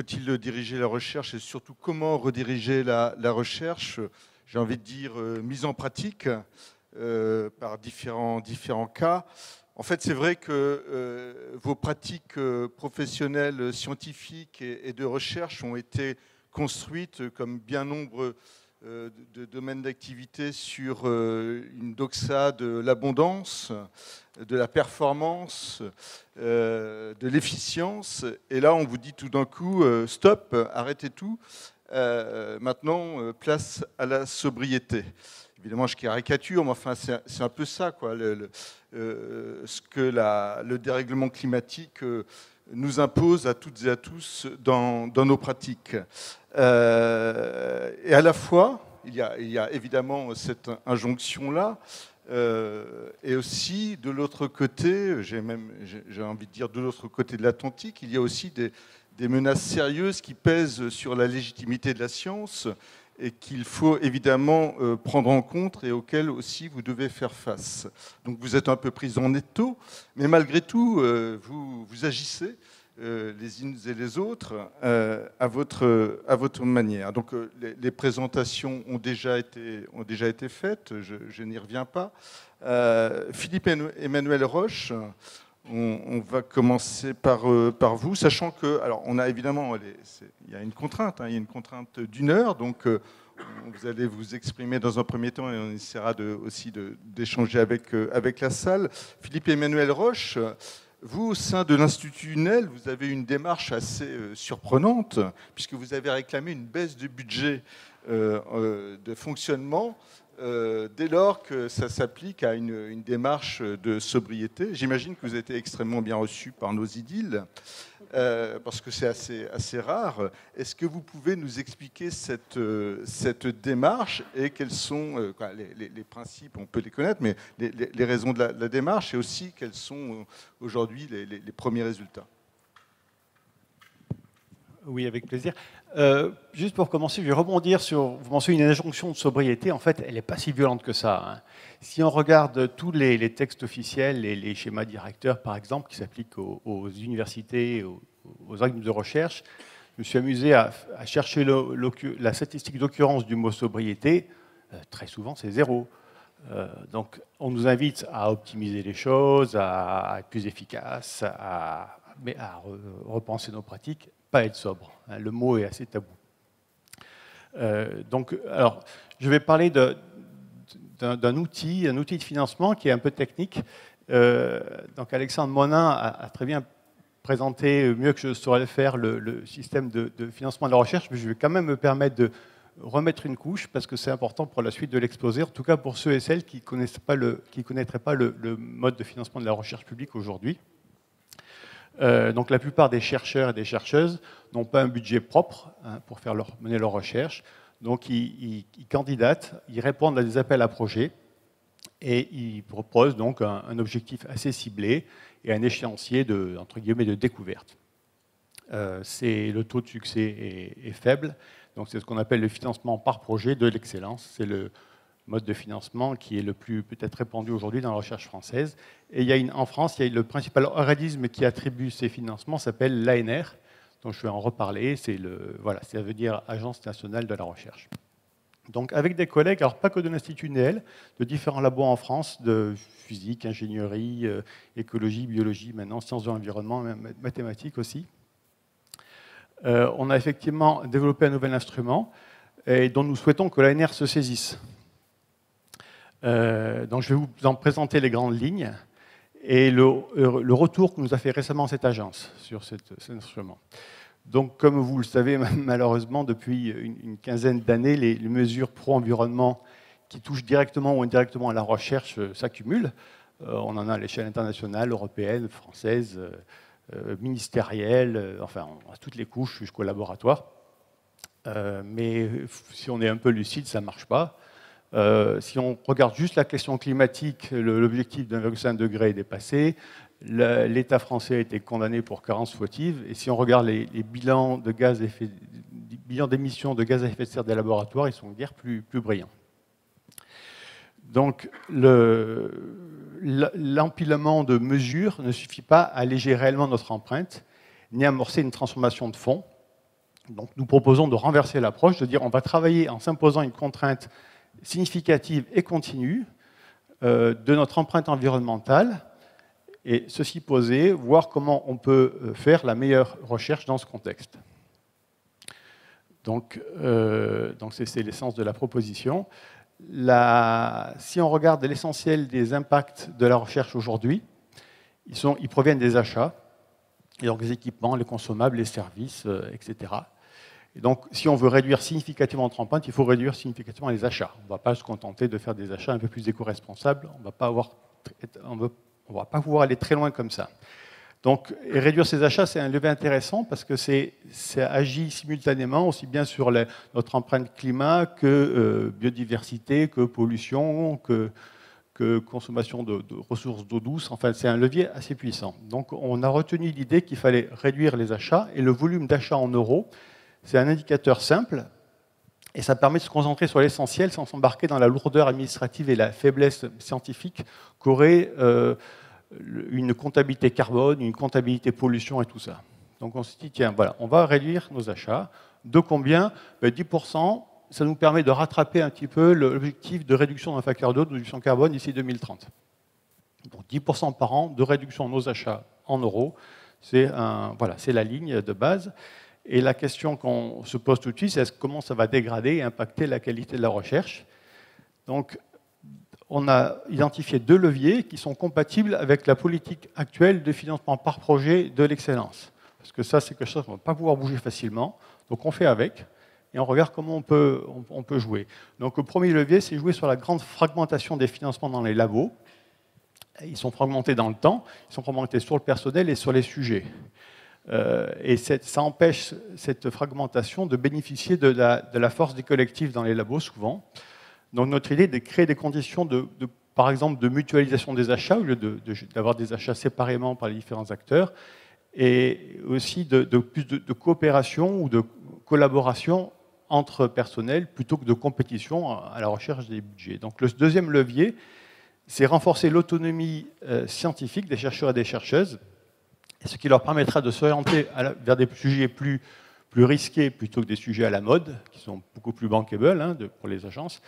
faut-il diriger la recherche et surtout comment rediriger la recherche? J'ai envie de dire mise en pratique par différents cas. En fait, c'est vrai que vos pratiques professionnelles, scientifiques et de recherche ont été construites comme bien nombre de domaines d'activité sur une doxa de l'abondance, de la performance, de l'efficience. Et là, on vous dit tout d'un coup, stop, arrêtez tout. Maintenant, place à la sobriété. Évidemment, je caricature, mais enfin, c'est un peu ça, quoi, ce que le dérèglement climatique nous impose à toutes et à tous dans nos pratiques. Et à la fois, il y a évidemment cette injonction-là, et aussi, de l'autre côté, j'ai envie de dire de l'autre côté de l'Atlantique, il y a aussi des menaces sérieuses qui pèsent sur la légitimité de la science et qu'il faut évidemment prendre en compte et auxquelles aussi vous devez faire face. Donc vous êtes un peu pris en étau, mais malgré tout, vous agissez les unes et les autres à votre manière. Donc les présentations ont déjà été faites, je n'y reviens pas. Philippe Emmanuel Roche, on va commencer par vous, sachant que, alors on a évidemment, il y a une contrainte, il y a une contrainte d'1 heure, donc vous allez vous exprimer dans un premier temps et on essaiera aussi d'échanger avec la salle. Philippe Emmanuel Roche, vous, au sein de l'Institut Unel, vous avez une démarche assez surprenante, puisque vous avez réclamé une baisse de budget de fonctionnement dès lors que ça s'applique à une démarche de sobriété. J'imagine que vous avez été extrêmement bien reçu par nos idylles, parce que c'est assez rare. Est-ce que vous pouvez nous expliquer cette démarche et quels sont les principes, on peut les connaître, mais les raisons de la démarche et aussi quels sont aujourd'hui les premiers résultats? Oui, avec plaisir. Juste pour commencer, je vais rebondir sur, vous mentionnez une injonction de sobriété, en fait, elle n'est pas si violente que ça, hein. Si on regarde tous les textes officiels, les schémas directeurs, par exemple, qui s'appliquent aux universités, aux organismes de recherche, je me suis amusé à chercher la statistique d'occurrence du mot sobriété. Très souvent, c'est 0. Donc, on nous invite à optimiser les choses, à être plus efficace, mais à repenser nos pratiques, pas être sobre. Le mot est assez tabou. Donc, alors, je vais parler d'un outil de financement qui est un peu technique. Donc, Alexandre Monin a très bien présenté, mieux que je saurais le faire, le système de financement de la recherche, mais je vais quand même me permettre de remettre une couche, parce que c'est important pour la suite de l'exposer, en tout cas pour ceux et celles qui ne connaîtraient pas le mode de financement de la recherche publique aujourd'hui. Donc la plupart des chercheurs et des chercheuses n'ont pas un budget propre pour mener leur recherche. Donc ils candidatent, ils répondent à des appels à projets et ils proposent donc un objectif assez ciblé et un échéancier entre guillemets, de découverte. Le taux de succès est faible, donc c'est ce qu'on appelle le financement par projet de l'excellence. C'est le mode de financement qui est le plus peut-être répandu aujourd'hui dans la recherche française. Et en France, il y a le principal organisme qui attribue ces financements, s'appelle l'ANR, dont je vais en reparler. Ça veut dire Agence nationale de la recherche. Donc avec des collègues, alors pas que de l'Institut Néel, de différents labos en France, de physique, ingénierie, écologie, biologie, maintenant sciences de l'environnement, mathématiques aussi. On a effectivement développé un nouvel instrument et dont nous souhaitons que l'ANR se saisisse. Donc je vais vous en présenter les grandes lignes et le retour que nous a fait récemment cette agence sur cet instrument. Donc comme vous le savez, malheureusement, depuis une quinzaine d'années, les mesures pro-environnement qui touchent directement ou indirectement à la recherche s'accumulent. On en a à l'échelle internationale, européenne, française, ministérielle, enfin à toutes les couches jusqu'au laboratoire. Mais si on est un peu lucide, ça ne marche pas. Si on regarde juste la question climatique, l'objectif d'1,5 degré est dépassé. L'État français a été condamné pour carence fautive. Et si on regarde les bilans d'émissions de gaz à effet de serre des laboratoires, ils sont guère plus brillants. Donc l'empilement de mesures ne suffit pas à alléger réellement notre empreinte, ni à amorcer une transformation de fond. Donc nous proposons de renverser l'approche, de dire on va travailler en s'imposant une contrainte significative et continue de notre empreinte environnementale, et ceci posé, voir comment on peut faire la meilleure recherche dans ce contexte. Donc c'est l'essence de la proposition. Si on regarde l'essentiel des impacts de la recherche aujourd'hui, ils proviennent des achats, et donc les équipements, les consommables, les services, etc. Et donc, si on veut réduire significativement notre empreinte, il faut réduire significativement les achats. On ne va pas se contenter de faire des achats un peu plus éco-responsables. On ne va pas pouvoir aller très loin comme ça. Donc, et réduire ces achats, c'est un levier intéressant parce que ça agit simultanément aussi bien sur notre empreinte climat que biodiversité, que pollution, que consommation de ressources d'eau douce. Enfin, c'est un levier assez puissant. Donc, on a retenu l'idée qu'il fallait réduire les achats et le volume d'achat en euros. C'est un indicateur simple et ça permet de se concentrer sur l'essentiel sans s'embarquer dans la lourdeur administrative et la faiblesse scientifique qu'aurait une comptabilité carbone, une comptabilité pollution et tout ça. Donc on s'est dit, tiens, voilà, on va réduire nos achats. De combien ? 10%, ça nous permet de rattraper un petit peu l'objectif de réduction d'un facteur d'eau d'émission carbone d'ici 2030. Donc 10% par an de réduction de nos achats en euros, c'est la ligne de base. Et la question qu'on se pose tout de suite, c'est comment ça va dégrader et impacter la qualité de la recherche. Donc, on a identifié 2 leviers qui sont compatibles avec la politique actuelle de financement par projet de l'excellence. Parce que ça, c'est quelque chose qu'on ne va pas pouvoir bouger facilement. Donc, on fait avec et on regarde comment on peut jouer. Donc, le premier levier, c'est jouer sur la grande fragmentation des financements dans les labos. Ils sont fragmentés dans le temps, ils sont fragmentés sur le personnel et sur les sujets. Et ça empêche cette fragmentation de bénéficier de la force des collectifs dans les labos, souvent. Donc notre idée est de créer des conditions, par exemple, de mutualisation des achats, au lieu d'avoir des achats séparément par les différents acteurs, et aussi plus de coopération ou de collaboration entre personnels, plutôt que de compétition à la recherche des budgets. Donc le deuxième levier, c'est renforcer l'autonomie scientifique des chercheurs et des chercheuses, ce qui leur permettra de s'orienter vers des sujets plus risqués plutôt que des sujets à la mode, qui sont beaucoup plus bankable pour les agences,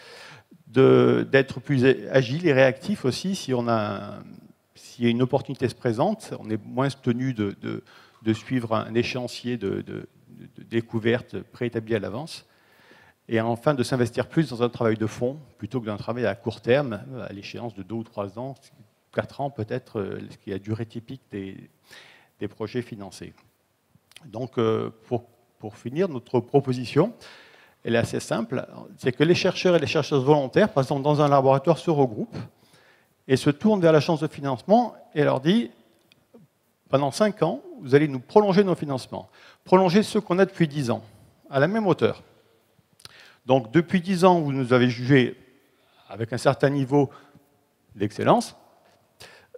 d'être plus agile et réactif aussi si une opportunité se présente. On est moins tenu de suivre un échéancier de découverte préétabli à l'avance. Et enfin, de s'investir plus dans un travail de fond plutôt que d'un travail à court terme, à l'échéance de 2 ou 3 ans, 4 ans peut-être, ce qui est la durée typique des projets financés. Donc, pour finir, notre proposition, elle est assez simple, c'est que les chercheurs et les chercheuses volontaires, par exemple dans un laboratoire, se regroupent et se tournent vers l'agence de financement et leur dit, pendant 5 ans, vous allez nous prolonger nos financements, prolonger ceux qu'on a depuis 10 ans, à la même hauteur. Donc, depuis 10 ans, vous nous avez jugé avec un certain niveau d'excellence,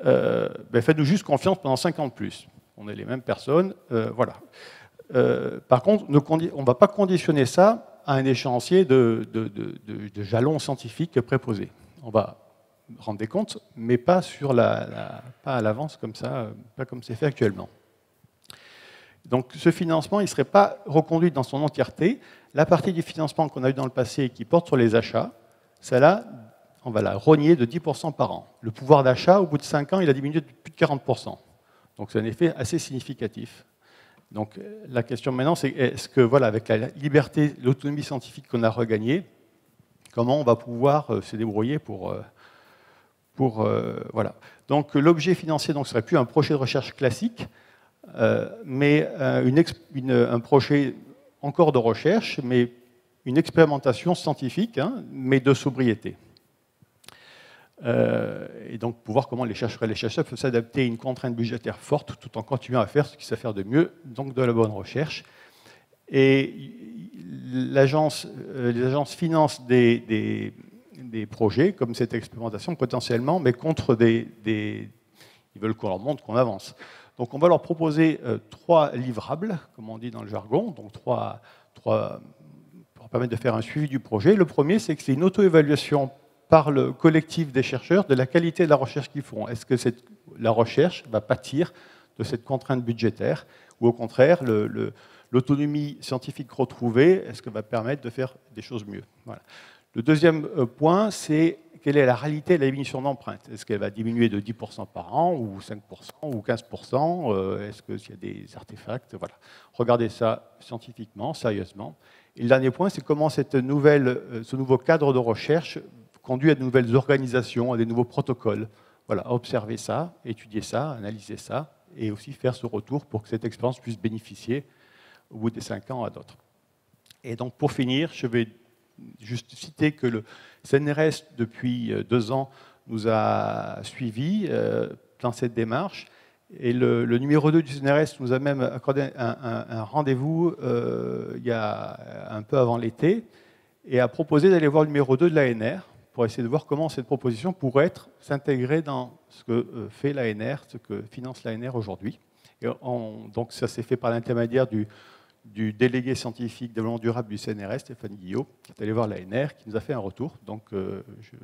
faites-nous juste confiance pendant 5 ans de plus. On est les mêmes personnes, voilà. Par contre, on ne va pas conditionner ça à un échéancier de jalons scientifiques préposés. On va rendre des comptes, mais pas pas à l'avance comme ça, pas comme c'est fait actuellement. Donc ce financement, il ne serait pas reconduit dans son entièreté. La partie du financement qu'on a eu dans le passé qui porte sur les achats, celle-là, on va la rogner de 10% par an. Le pouvoir d'achat, au bout de 5 ans, il a diminué de plus de 40%. Donc c'est un effet assez significatif. Donc la question maintenant, c'est est-ce que, voilà, avec la liberté, l'autonomie scientifique qu'on a regagnée, comment on va pouvoir se débrouiller pour voilà. Donc l'objet financier ne serait plus un projet de recherche classique, mais un projet encore de recherche, mais une expérimentation scientifique, mais de sobriété. Et donc pour voir comment les chercheurs et les chercheurs peuvent s'adapter à une contrainte budgétaire forte tout en continuant à faire ce qu'ils savent faire de mieux, donc de la bonne recherche. Et les agences financent des projets comme cette expérimentation potentiellement, mais contre ils veulent qu'on leur montre qu'on avance. Donc on va leur proposer 3 livrables, comme on dit dans le jargon, donc 3 pour permettre de faire un suivi du projet. Le premier, c'est que c'est une auto-évaluation par le collectif des chercheurs de la qualité de la recherche qu'ils font. Est-ce que la recherche va pâtir de cette contrainte budgétaire ou au contraire le l'autonomie scientifique retrouvée, est-ce qu'elle va permettre de faire des choses mieux? Voilà. Le deuxième point, c'est quelle est la réalité de la diminution d'empreinte? Est-ce qu'elle va diminuer de 10% par an, ou 5%, ou 15%? Est-ce qu'il y a des artefacts? Voilà. Regardez ça scientifiquement, sérieusement. Et le dernier point, c'est comment ce nouveau cadre de recherche conduit à de nouvelles organisations, à des nouveaux protocoles. Voilà, observer ça, étudier ça, analyser ça, et aussi faire ce retour pour que cette expérience puisse bénéficier au bout des 5 ans à d'autres. Et donc pour finir, je vais juste citer que le CNRS, depuis 2 ans, nous a suivis dans cette démarche. Et le numéro 2 du CNRS nous a même accordé un rendez-vous il y a un peu avant l'été et a proposé d'aller voir le numéro 2 de l'ANR pour essayer de voir comment cette proposition pourrait s'intégrer dans ce que fait l'ANR, ce que finance l'ANR aujourd'hui. Donc ça s'est fait par l'intermédiaire du délégué scientifique développement durable du CNRS, Stéphanie Guillot, qui est allé voir l'ANR, qui nous a fait un retour. Donc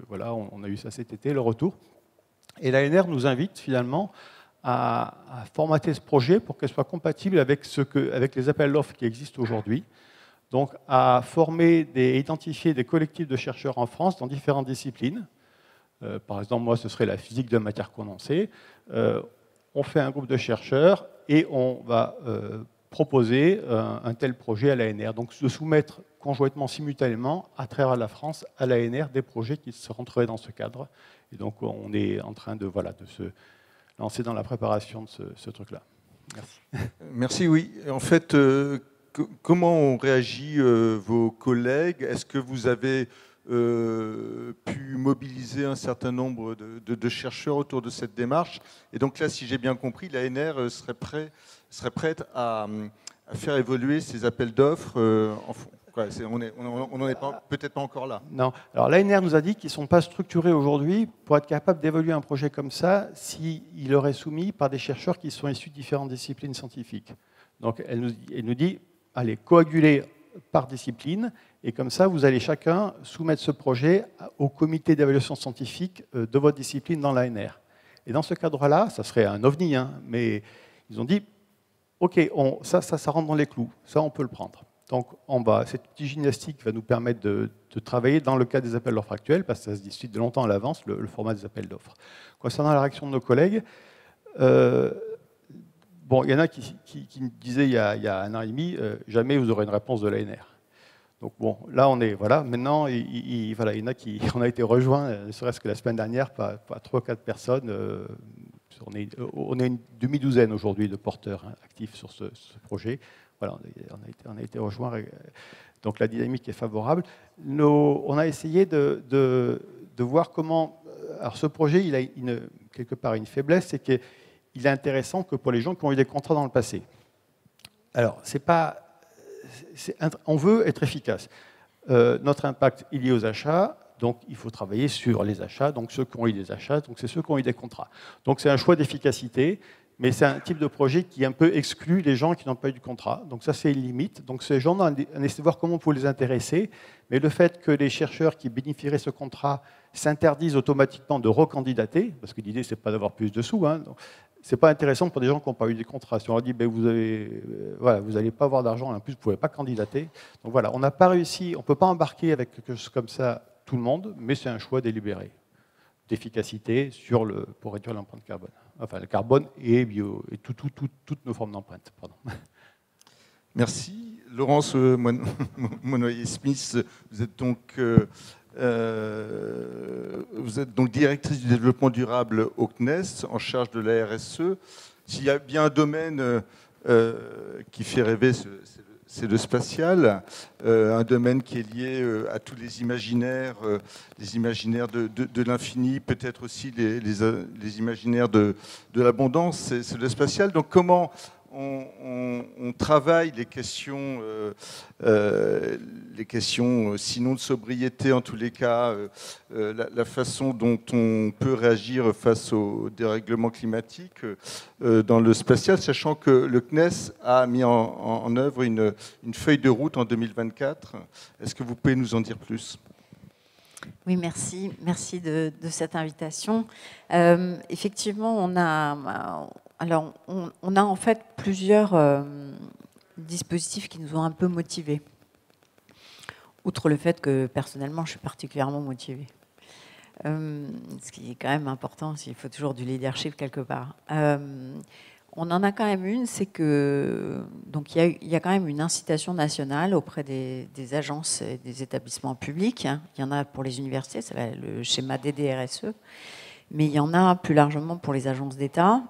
voilà, on a eu ça cet été, le retour. Et l'ANR nous invite finalement à formater ce projet pour qu'elle soit compatible avec les appels d'offres qui existent aujourd'hui. Donc à identifier des collectifs de chercheurs en France dans différentes disciplines. Par exemple, moi, ce serait la physique de matière condensée. On fait un groupe de chercheurs et on va proposer un tel projet à l'ANR. Donc de soumettre conjointement, simultanément, à travers la France, à l'ANR, des projets qui se rentreraient dans ce cadre. Et donc on est en train de se lancer dans la préparation de ce truc-là. Merci. Merci, oui. En fait, comment ont réagi vos collègues? Est-ce que vous avez pu mobiliser un certain nombre de chercheurs autour de cette démarche? Et donc là, si j'ai bien compris, l'ANR serait prête à faire évoluer ces appels d'offres en fond. On n'en est peut-être pas encore là. Non. Alors l'ANR nous a dit qu'ils ne sont pas structurés aujourd'hui pour être capables d'évaluer un projet comme ça s'il leur est soumis par des chercheurs qui sont issus de différentes disciplines scientifiques. Donc elle nous dit, allez, coaguler par discipline, et comme ça, vous allez chacun soumettre ce projet au comité d'évaluation scientifique de votre discipline dans l'ANR. Et dans ce cadre-là, ça serait un ovni, hein, mais ils ont dit, OK, ça rentre dans les clous, ça on peut le prendre. Donc cette petite gymnastique va nous permettre de travailler dans le cadre des appels d'offres actuels, parce que ça se discute de longtemps à l'avance, le format des appels d'offres. Concernant la réaction de nos collègues, bon, il y en a qui me disaient il y a 1 an et demi, jamais vous aurez une réponse de l'ANR. Donc bon, là on est, voilà, maintenant, il y en a on a été rejoints, ne serait-ce que la semaine dernière, par 3 ou 4 personnes. On est une demi-douzaine aujourd'hui de porteurs actifs sur ce projet. Voilà, on a été rejoints, donc la dynamique est favorable. On a essayé de voir comment... Alors ce projet, il a quelque part une faiblesse, c'est qu'il est intéressant que pour les gens qui ont eu des contrats dans le passé. Alors, on veut être efficace. Notre impact, il est lié aux achats, donc il faut travailler sur les achats, donc ceux qui ont eu des achats, donc c'est ceux qui ont eu des contrats. Donc c'est un choix d'efficacité, mais c'est un type de projet qui un peu exclut les gens qui n'ont pas eu de contrat. Donc ça, c'est une limite. Donc ces gens, on essaie de voir comment on peut les intéresser, mais le fait que les chercheurs qui bénéficieraient de ce contrat s'interdisent automatiquement de recandidater, parce que l'idée, c'est pas d'avoir plus de sous, hein, c'est pas intéressant pour des gens qui n'ont pas eu des contrats. Si on leur dit, vous n'allez pas avoir d'argent, et en plus, vous ne pouvez pas candidater. Donc voilà, on n'a pas réussi, on ne peut pas embarquer avec quelque chose comme ça tout le monde, mais c'est un choix délibéré d'efficacité pour réduire l'empreinte carbone. Enfin, le carbone et toutes nos formes d'empreinte. Merci. Laurence Monnoyer-Smith, vous êtes donc directrice du développement durable au CNES, en charge de la RSE. S'il y a bien un domaine qui fait rêver, c'est le spatial, un domaine qui est lié à tous les imaginaires de l'infini, peut-être aussi les imaginaires de l'abondance, c'est le spatial. Donc comment on travaille les questions sinon de sobriété, en tous les cas, la façon dont on peut réagir face au dérèglement climatique dans le spatial, sachant que le CNES a mis en œuvre une feuille de route en 2024. Est-ce que vous pouvez nous en dire plus ? Oui, merci. Merci de cette invitation. Effectivement, on a en fait plusieurs dispositifs qui nous ont un peu motivés. Outre le fait que, personnellement, je suis particulièrement motivée. Ce qui est quand même important, il faut toujours du leadership quelque part. On en a quand même une, c'est que donc il y a quand même une incitation nationale auprès des agences et des établissements publics. Il y en a pour les universités, c'est le schéma DDRSE, mais il y en a plus largement pour les agences d'État,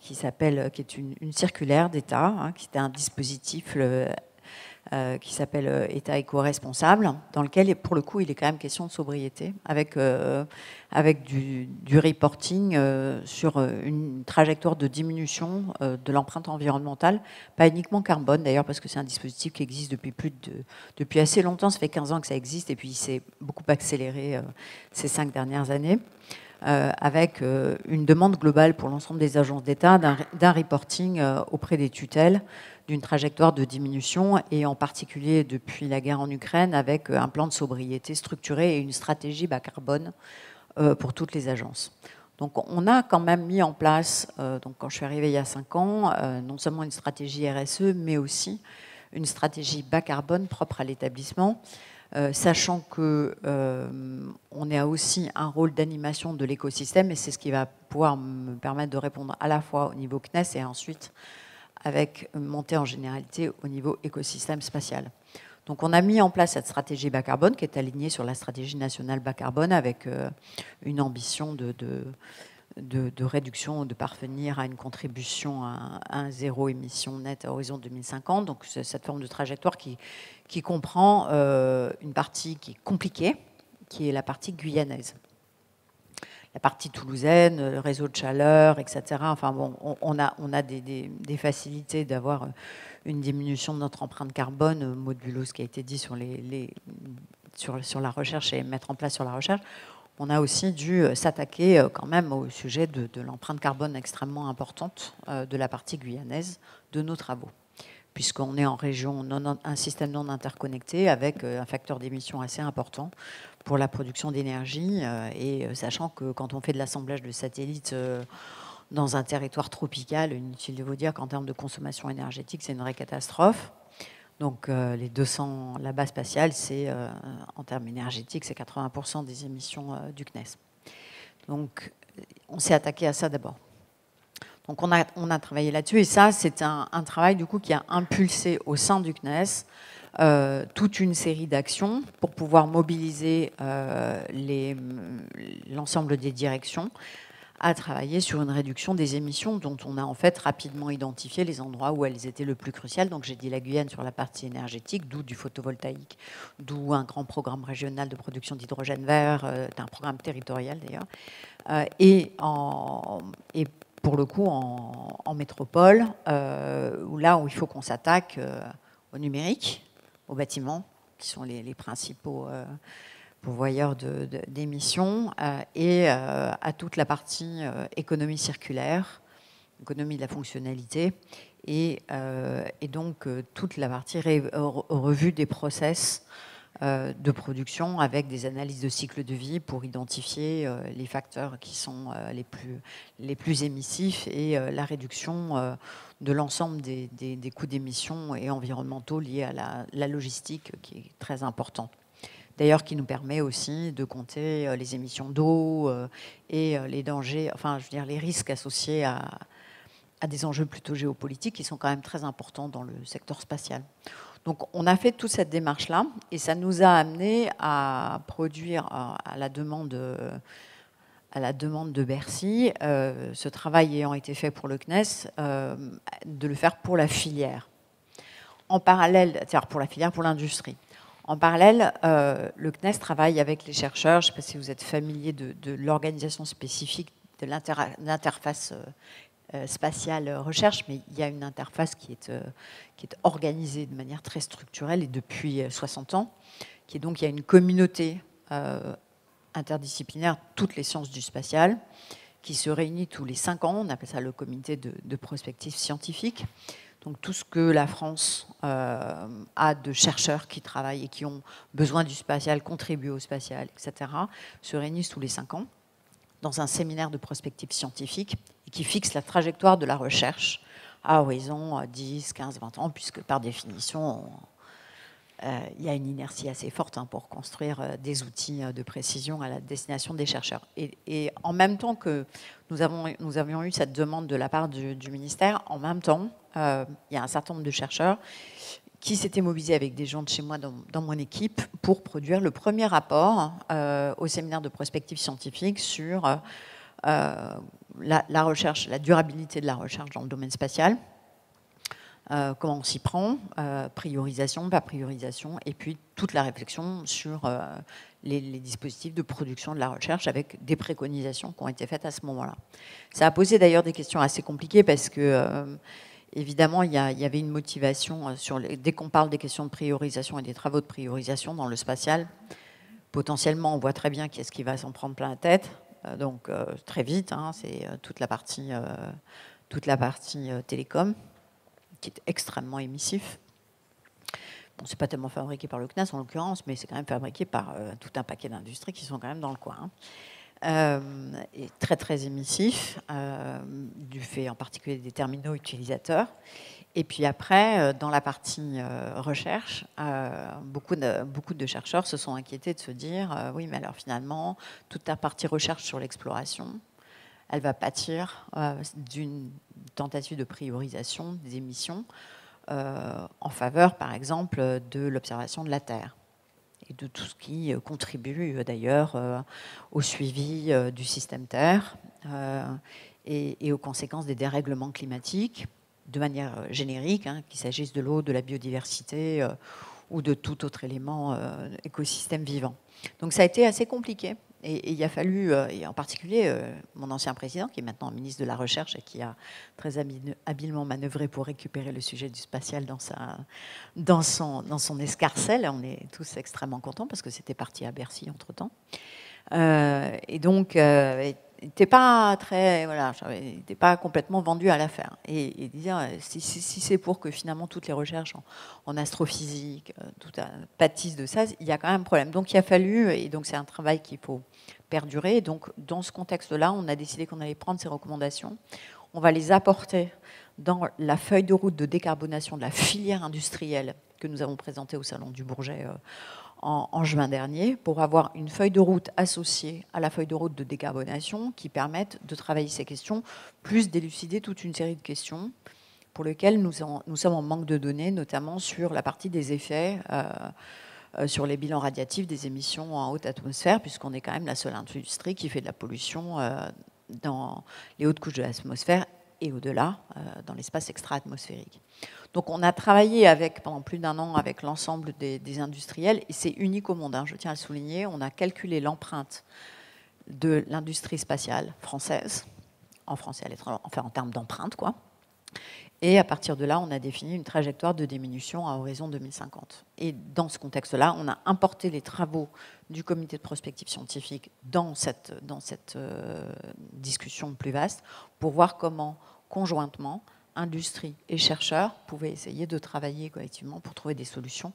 qui est une circulaire d'État, qui était un dispositif qui s'appelle État éco-responsable, dans lequel, pour le coup, il est quand même question de sobriété, avec du reporting sur une trajectoire de diminution de l'empreinte environnementale, pas uniquement carbone d'ailleurs, parce que c'est un dispositif qui existe depuis assez longtemps, ça fait 15 ans que ça existe, et puis il s'est beaucoup accéléré ces 5 dernières années. Avec une demande globale pour l'ensemble des agences d'État d'un reporting auprès des tutelles, d'une trajectoire de diminution, et en particulier depuis la guerre en Ukraine, avec un plan de sobriété structuré et une stratégie bas carbone pour toutes les agences. Donc on a quand même mis en place, donc quand je suis arrivée il y a 5 ans, non seulement une stratégie RSE, mais aussi une stratégie bas carbone propre à l'établissement, sachant qu'on a aussi un rôle d'animation de l'écosystème, et c'est ce qui va pouvoir me permettre de répondre à la fois au niveau CNES et ensuite avec une montée en généralité au niveau écosystème spatial. Donc on a mis en place cette stratégie bas carbone qui est alignée sur la stratégie nationale bas carbone, avec une ambition de réduction, de parvenir à une contribution à un zéro émission nette à horizon 2050. Donc c'est cette forme de trajectoire qui comprend une partie qui est compliquée, qui est la partie guyanaise. La partie toulousaine, le réseau de chaleur, etc. Enfin bon, on a des facilités d'avoir une diminution de notre empreinte carbone, modulo ce qui a été dit sur la recherche et mettre en place sur la recherche. On a aussi dû s'attaquer quand même au sujet de l'empreinte carbone extrêmement importante de la partie guyanaise de nos travaux, puisqu'on est en région, un système non interconnecté avec un facteur d'émission assez important pour la production d'énergie, et sachant que quand on fait de l'assemblage de satellites dans un territoire tropical, inutile de vous dire qu'en termes de consommation énergétique, c'est une vraie catastrophe. Donc les 200, la base spatiale, c'est en termes énergétiques, c'est 80% des émissions du CNES. Donc on s'est attaqué à ça d'abord. Donc on a travaillé là-dessus, et ça, c'est un travail du coup qui a impulsé au sein du CNES toute une série d'actions pour pouvoir mobiliser l'ensemble des directions à travailler sur une réduction des émissions dont on a en fait rapidement identifié les endroits où elles étaient le plus cruciales. Donc j'ai dit la Guyane sur la partie énergétique, d'où du photovoltaïque, d'où un grand programme régional de production d'hydrogène vert, un programme territorial d'ailleurs, et pour le coup en métropole, où il faut qu'on s'attaque au numérique, aux bâtiments, qui sont les principaux pourvoyeurs d'émissions, et à toute la partie économie circulaire, économie de la fonctionnalité, et donc toute la partie revue des process de production avec des analyses de cycle de vie pour identifier les facteurs qui sont les plus émissifs, et la réduction de l'ensemble des coûts d'émissions et environnementaux liés à la logistique, qui est très importante. D'ailleurs, qui nous permet aussi de compter les émissions d'eau et les dangers, enfin, je veux dire, les risques associés à des enjeux plutôt géopolitiques qui sont quand même très importants dans le secteur spatial. Donc, on a fait toute cette démarche-là, et ça nous a amené à produire, à la demande de Bercy, ce travail ayant été fait pour le CNES, de le faire pour la filière. En parallèle, c'est-à-dire pour la filière, pour l'industrie. En parallèle, le CNES travaille avec les chercheurs. Je ne sais pas si vous êtes familier de l'organisation spécifique de l'interface spatiale recherche, mais il y a une interface qui est organisée de manière très structurelle et depuis 60 ans, qui est donc, il y a une communauté interdisciplinaire, toutes les sciences du spatial, qui se réunit tous les 5 ans. On appelle ça le comité de prospective scientifique. Donc tout ce que la France a de chercheurs qui travaillent et qui ont besoin du spatial, contribuent au spatial, etc., se réunissent tous les 5 ans dans un séminaire de prospective scientifique, et qui fixe la trajectoire de la recherche à horizon 10, 15, 20 ans, puisque par définition, il y a une inertie assez forte pour construire des outils de précision à la destination des chercheurs. Et en même temps que nous avions eu cette demande de la part du ministère, en même temps, il y a un certain nombre de chercheurs qui s'étaient mobilisés avec des gens de chez moi dans mon équipe pour produire le premier rapport au séminaire de prospective scientifique sur la recherche, la durabilité de la recherche dans le domaine spatial. Comment on s'y prend, priorisation, pas priorisation, et puis toute la réflexion sur les dispositifs de production de la recherche avec des préconisations qui ont été faites à ce moment-là. Ça a posé d'ailleurs des questions assez compliquées parce que, évidemment, il y avait une motivation dès qu'on parle des questions de priorisation et des travaux de priorisation dans le spatial, potentiellement, on voit très bien qui est-ce qui va s'en prendre plein la tête, donc très vite, c'est toute la partie télécom, qui est extrêmement émissif. Bon, c'est pas tellement fabriqué par le CNES en l'occurrence, mais c'est quand même fabriqué par tout un paquet d'industries qui sont quand même dans le coin. Et très très émissif, du fait en particulier des terminaux utilisateurs. Et puis après, dans la partie recherche, beaucoup de chercheurs se sont inquiétés de se dire oui, mais alors finalement, toute la partie recherche sur l'exploration, elle va pâtir d'une tentative de priorisation des émissions en faveur, par exemple, de l'observation de la Terre et de tout ce qui contribue d'ailleurs au suivi du système Terre et aux conséquences des dérèglements climatiques de manière générique, qu'il s'agisse de l'eau, de la biodiversité ou de tout autre élément écosystème vivant. Donc ça a été assez compliqué. Et il a fallu, et en particulier mon ancien président, qui est maintenant ministre de la Recherche et qui a très habilement manœuvré pour récupérer le sujet du spatial dans son escarcelle. On est tous extrêmement contents parce que c'était parti à Bercy entre-temps. Et donc, n'était pas complètement vendu à l'affaire. Et dire, si c'est pour que finalement toutes les recherches en astrophysique, tout pâtissent de ça, il y a quand même un problème. Donc il a fallu, et donc c'est un travail qu'il faut perdurer. Donc dans ce contexte-là, on a décidé qu'on allait prendre ces recommandations, on va les apporter dans la feuille de route de décarbonation de la filière industrielle que nous avons présentée au Salon du Bourget en juin dernier, pour avoir une feuille de route associée à la feuille de route de décarbonation qui permette de travailler ces questions, plus d'élucider toute une série de questions pour lesquelles nous sommes en manque de données, notamment sur la partie des effets sur les bilans radiatifs des émissions en haute atmosphère, puisqu'on est quand même la seule industrie qui fait de la pollution dans les hautes couches de l'atmosphère et au-delà, dans l'espace extra-atmosphérique. Donc on a travaillé pendant plus d'1 an avec l'ensemble des industriels, et c'est unique au monde, je tiens à le souligner. On a calculé l'empreinte de l'industrie spatiale française, en France et à l'étranger, enfin en termes d'empreinte, quoi. Et à partir de là, on a défini une trajectoire de diminution à horizon 2050. Et dans ce contexte-là, on a importé les travaux du comité de prospective scientifique dans cette discussion plus vaste pour voir comment, conjointement, industrie et chercheurs pouvaient essayer de travailler collectivement pour trouver des solutions,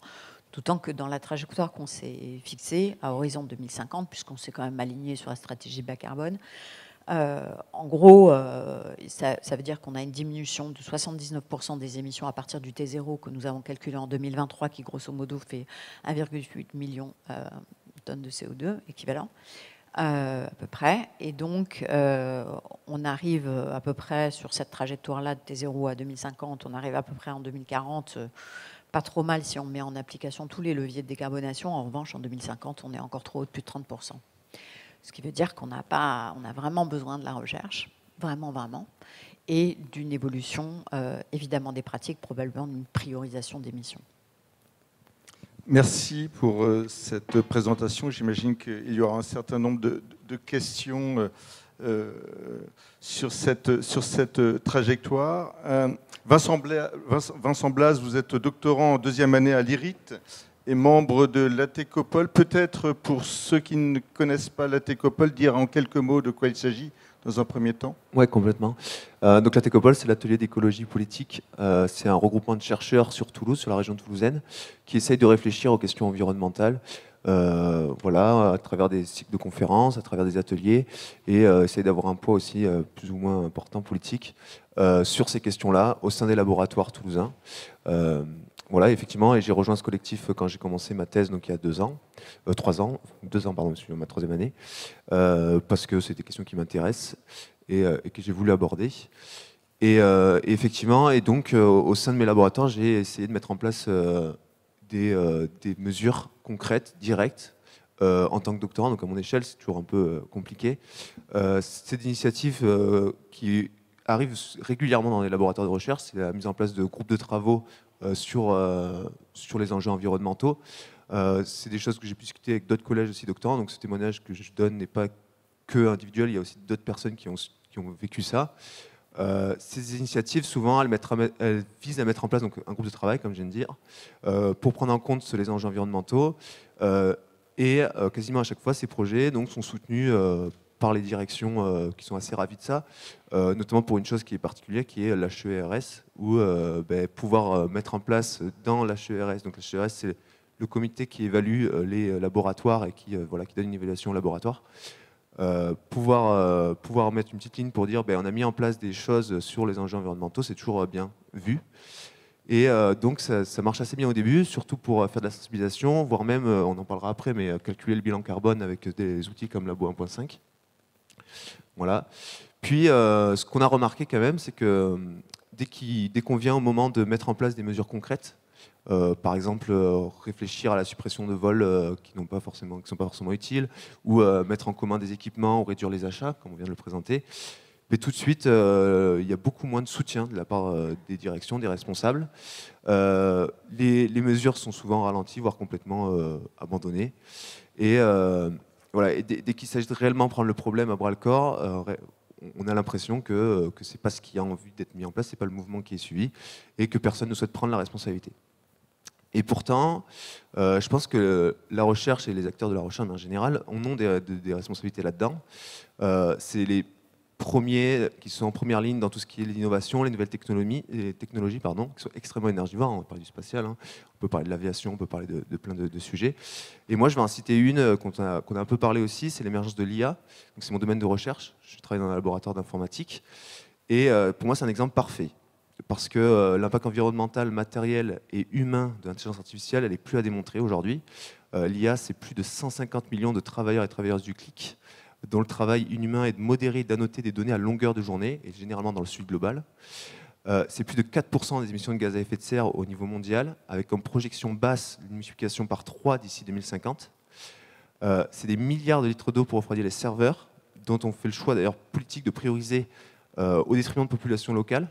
d'autant que dans la trajectoire qu'on s'est fixée à horizon 2050, puisqu'on s'est quand même aligné sur la stratégie bas carbone, en gros, ça veut dire qu'on a une diminution de 79% des émissions à partir du T0 que nous avons calculé en 2023, qui grosso modo fait 1,8 million de tonnes de CO2 équivalent, à peu près. Et donc, on arrive à peu près sur cette trajectoire-là de T0 à 2050, on arrive à peu près en 2040, pas trop mal si on met en application tous les leviers de décarbonation. En revanche, en 2050, on est encore trop haut de plus de 30%. Ce qui veut dire qu'on a vraiment besoin de la recherche, vraiment, et d'une évolution, évidemment, des pratiques, probablement d'une priorisation des missions. Merci pour cette présentation. J'imagine qu'il y aura un certain nombre de questions sur cette trajectoire. Vincent Blas, vous êtes doctorant en 2e année à l'IRIT et membre de l'ATECOPOL. Peut-être pour ceux qui ne connaissent pas l'ATECOPOL, dire en quelques mots de quoi il s'agit dans un premier temps. Oui, complètement. Donc l'ATECOPOL, c'est l'atelier d'écologie politique. C'est un regroupement de chercheurs sur Toulouse, sur la région toulousaine, qui essayent de réfléchir aux questions environnementales voilà, à travers des cycles de conférences, à travers des ateliers, et essayer d'avoir un poids aussi plus ou moins important politique sur ces questions-là au sein des laboratoires toulousains. Voilà, effectivement, et j'ai rejoint ce collectif quand j'ai commencé ma thèse, donc il y a 2 ans, 3 ans, 2 ans, pardon, je suis dans ma 3e année, parce que c'est des questions qui m'intéressent et que j'ai voulu aborder. Et effectivement, et donc au sein de mes laboratoires, j'ai essayé de mettre en place des mesures concrètes, directes, en tant que doctorant. Donc à mon échelle, c'est toujours un peu compliqué. C'est des initiatives qui arrivent régulièrement dans les laboratoires de recherche. C'est la mise en place de groupes de travaux sur les enjeux environnementaux. C'est des choses que j'ai pu discuter avec d'autres collèges aussi doctorants. Donc ce témoignage que je donne n'est pas que individuel. Il y a aussi d'autres personnes qui ont vécu ça. Ces initiatives, souvent, elles visent à mettre en place donc, un groupe de travail, comme je viens de dire, pour prendre en compte les enjeux environnementaux. Et quasiment à chaque fois, ces projets donc, sont soutenus par les directions qui sont assez ravies de ça, notamment pour une chose qui est particulière, qui est l'HERS, où pouvoir mettre en place dans l'HERS, donc l'HERS, c'est le comité qui évalue les laboratoires et qui donne une évaluation au laboratoire. Pouvoir mettre une petite ligne pour dire on a mis en place des choses sur les enjeux environnementaux, c'est toujours bien vu. Et donc ça marche assez bien au début, surtout pour faire de la sensibilisation, voire même, on en parlera après, mais calculer le bilan carbone avec des outils comme Labo 1.5. Voilà. Puis ce qu'on a remarqué quand même, c'est que dès qu'on vient au moment de mettre en place des mesures concrètes, par exemple réfléchir à la suppression de vols qui ne sont pas forcément utiles, ou mettre en commun des équipements ou réduire les achats, comme on vient de le présenter, mais tout de suite il y a beaucoup moins de soutien de la part des directions, des responsables. Les mesures sont souvent ralenties, voire complètement abandonnées. Et voilà, et dès qu'il s'agit de réellement prendre le problème à bras le corps, on a l'impression que c'est pas ce qui a envie d'être mis en place, c'est pas le mouvement qui est suivi, et que personne ne souhaite prendre la responsabilité. Et pourtant, je pense que la recherche et les acteurs de la recherche en général ont des responsabilités là-dedans. C'est les premiers qui sont en première ligne dans tout ce qui est l'innovation, les nouvelles technologies, qui sont extrêmement énergivores. On parle du spatial, hein. On peut parler de l'aviation, on peut parler de plein de sujets. Et moi, je vais en citer une qu'on a un peu parlé aussi, c'est l'émergence de l'IA. C'est mon domaine de recherche. Je travaille dans un laboratoire d'informatique. Et pour moi, c'est un exemple parfait. Parce que l'impact environnemental, matériel et humain de l'intelligence artificielle, elle n'est plus à démontrer aujourd'hui. L'IA, c'est plus de 150 millions de travailleurs et travailleuses du clic, dont le travail inhumain est de modérer et d'annoter des données à longueur de journée, et généralement dans le sud global. C'est plus de 4% des émissions de gaz à effet de serre au niveau mondial, avec comme projection basse une multiplication par 3 d'ici 2050. C'est des milliards de litres d'eau pour refroidir les serveurs, dont on fait le choix d'ailleurs politique de prioriser au détriment de populations locales.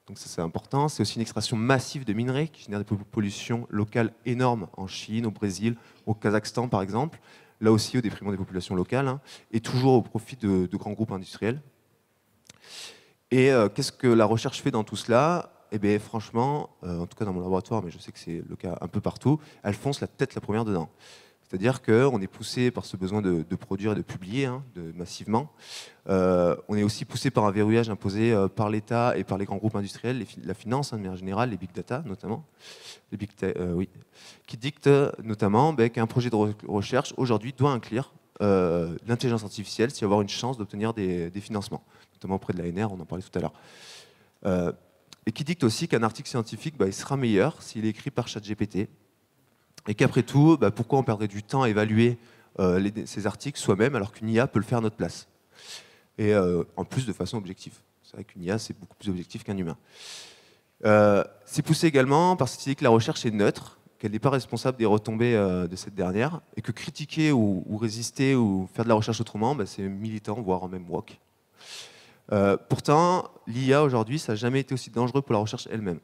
Donc ça c'est important. C'est aussi une extraction massive de minerais qui génère des pollutions locales énormes en Chine, au Brésil, au Kazakhstan par exemple. Là aussi au détriment des populations locales, hein, et toujours au profit de grands groupes industriels. Et qu'est-ce que la recherche fait dans tout cela ? Eh bien franchement, en tout cas dans mon laboratoire, mais je sais que c'est le cas un peu partout, elle fonce la tête la première dedans. C'est-à-dire qu'on est poussé par ce besoin de produire et de publier massivement. On est aussi poussé par un verrouillage imposé par l'État et par les grands groupes industriels, la finance de manière générale, les big data notamment, qui dictent notamment qu'un projet de recherche aujourd'hui doit inclure l'intelligence artificielle s'il y a avoir une chance d'obtenir des financements, notamment auprès de l'ANR, on en parlait tout à l'heure. Et qui dicte aussi qu'un article scientifique il sera meilleur s'il est écrit par ChatGPT. Et qu'après tout, pourquoi on perdrait du temps à évaluer ces articles soi-même alors qu'une IA peut le faire à notre place. Et en plus de façon objective. C'est vrai qu'une IA, c'est beaucoup plus objectif qu'un humain. C'est poussé également par cette idée que la recherche est neutre, qu'elle n'est pas responsable des retombées de cette dernière, et que critiquer ou résister ou faire de la recherche autrement, c'est militant, voire même woke. Pourtant, l'IA aujourd'hui, ça n'a jamais été aussi dangereux pour la recherche elle-même.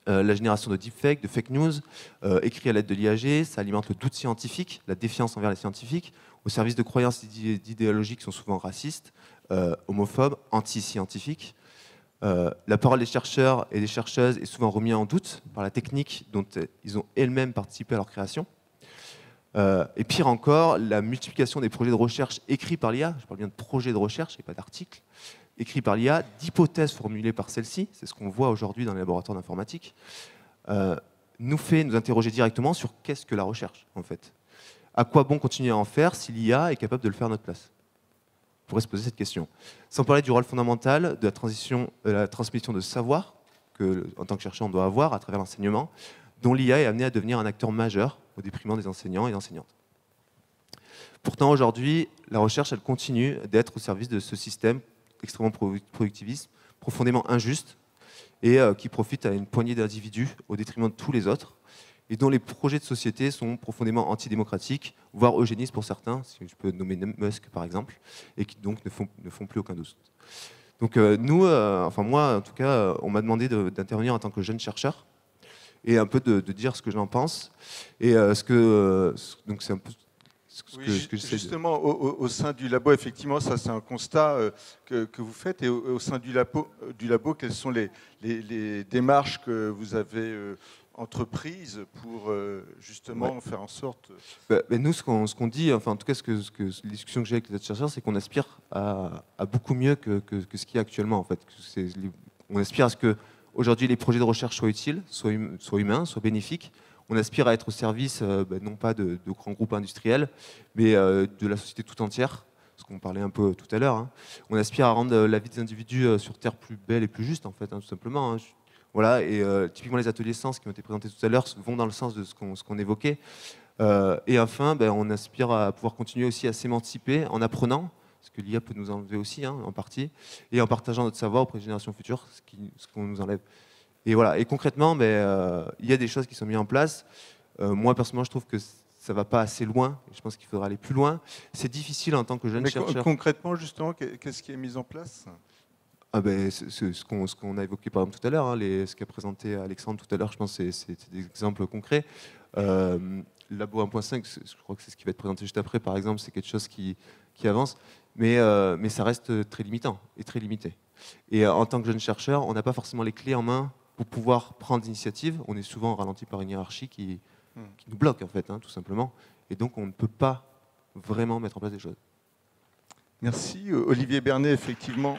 La génération de deepfakes, de fake news, écrit à l'aide de l'IAG, ça alimente le doute scientifique, la défiance envers les scientifiques, au service de croyances et d'idéologies qui sont souvent racistes, homophobes, anti-scientifiques. La parole des chercheurs et des chercheuses est souvent remise en doute par la technique dont ils ont elles-mêmes participé à leur création. Et pire encore, la multiplication des projets de recherche écrits par l'IA, je parle bien de projets de recherche et pas d'articles, écrits par l'IA, d'hypothèses formulées par celle-ci, c'est ce qu'on voit aujourd'hui dans les laboratoires d'informatique, nous fait nous interroger directement sur qu'est-ce que la recherche, en fait. À quoi bon continuer à en faire si l'IA est capable de le faire à notre place? On pourrait se poser cette question. Sans parler du rôle fondamental de la transmission de savoir que, en tant que chercheur, on doit avoir à travers l'enseignement, dont l'IA est amenée à devenir un acteur majeur au détriment des enseignants et enseignantes. Pourtant, aujourd'hui, la recherche, elle continue d'être au service de ce système extrêmement productiviste, profondément injuste, et qui profite à une poignée d'individus au détriment de tous les autres, et dont les projets de société sont profondément antidémocratiques, voire eugénistes pour certains, si je peux nommer Musk par exemple, et qui donc ne font plus aucun doute. Donc nous, enfin moi en tout cas, on m'a demandé d'intervenir en tant que jeune chercheur, et un peu de dire ce que j'en pense, et donc c'est un peu ce que j'essaie justement, au sein du labo, effectivement, ça c'est un constat que vous faites. Et au sein du labo, quelles sont les démarches que vous avez entreprises pour justement faire en sorte... Nous, ce qu'on dit, enfin en tout cas, les discussions que j'ai avec les autres chercheurs, c'est qu'on aspire à beaucoup mieux que ce qu'il y a actuellement. En fait. On aspire à ce que aujourd'hui les projets de recherche soient utiles, soient humains, soient bénéfiques. On aspire à être au service, non pas de grands groupes industriels, mais de la société tout entière, ce qu'on parlait un peu tout à l'heure. Hein. On aspire à rendre la vie des individus sur Terre plus belle et plus juste, en fait, hein, tout simplement. Hein. Voilà, et typiquement les ateliers sens qui ont été présentés tout à l'heure vont dans le sens de ce qu'on évoquait. Et enfin, on aspire à pouvoir continuer aussi à s'émanciper en apprenant, ce que l'IA peut nous enlever aussi, hein, en partie, et en partageant notre savoir auprès des générations futures, ce qu'on nous enlève. Et voilà. Et concrètement, il y a des choses qui sont mises en place. Moi, personnellement, je trouve que ça ne va pas assez loin. Je pense qu'il faudra aller plus loin. C'est difficile en tant que jeune chercheur. Concrètement, justement, qu'est-ce qui est mis en place? Ce qu'on a évoqué par exemple tout à l'heure, hein, ce qu'a présenté Alexandre tout à l'heure, je pense que c'est des exemples concrets. Labo 1.5, je crois que c'est ce qui va être présenté juste après, par exemple, c'est quelque chose qui avance, mais ça reste très limitant et très limité. Et en tant que jeune chercheur, on n'a pas forcément les clés en main pour pouvoir prendre d'initiative. On est souvent ralenti par une hiérarchie qui nous bloque, en fait, hein, tout simplement. Et donc, on ne peut pas vraiment mettre en place des choses. Merci. Olivier Bernet, effectivement.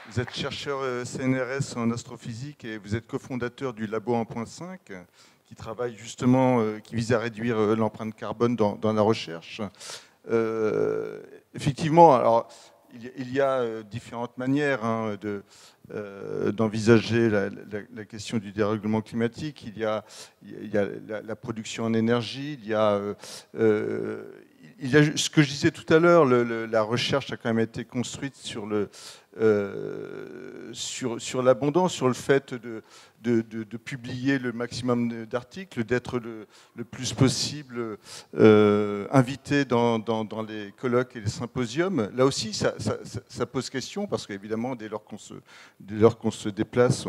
Vous êtes chercheur CNRS en astrophysique et vous êtes cofondateur du Labo 1.5 qui travaille justement, qui vise à réduire l'empreinte carbone dans la recherche. Effectivement, alors, il y a différentes manières d'envisager la question du dérèglement climatique. Il y a la production en énergie, il y a ce que je disais tout à l'heure, la recherche a quand même été construite sur l'abondance, sur le fait de publier le maximum d'articles, d'être le plus possible invité dans les colloques et les symposiums. Là aussi, ça pose question, parce qu'évidemment, dès lors qu'on se déplace,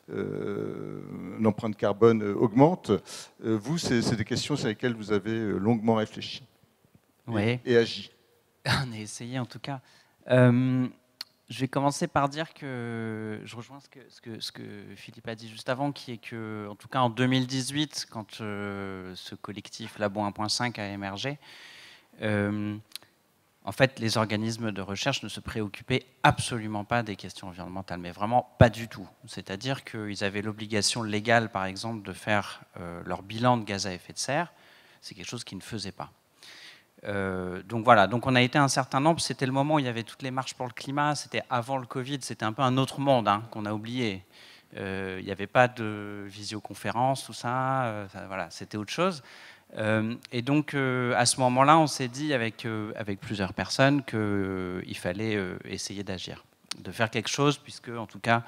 l'empreinte carbone augmente. Vous, c'est des questions sur lesquelles vous avez longuement réfléchi et agi. On a essayé en tout cas. Je vais commencer par dire que je rejoins ce que Philippe a dit juste avant, qui est que, en tout cas en 2018, quand ce collectif Labo 1.5 a émergé, en fait, les organismes de recherche ne se préoccupaient absolument pas des questions environnementales, mais vraiment pas du tout. C'est-à-dire qu'ils avaient l'obligation légale, par exemple, de faire leur bilan de gaz à effet de serre. C'est quelque chose qu'ils ne faisaient pas. Donc voilà, donc on a été un certain nombre, c'était le moment où il y avait toutes les marches pour le climat, c'était avant le Covid, c'était un peu un autre monde qu'on a oublié. Il n'y avait pas de visioconférence, tout ça, voilà, c'était autre chose. Et donc à ce moment-là, on s'est dit avec plusieurs personnes qu'il fallait essayer d'agir, de faire quelque chose, puisque en tout cas,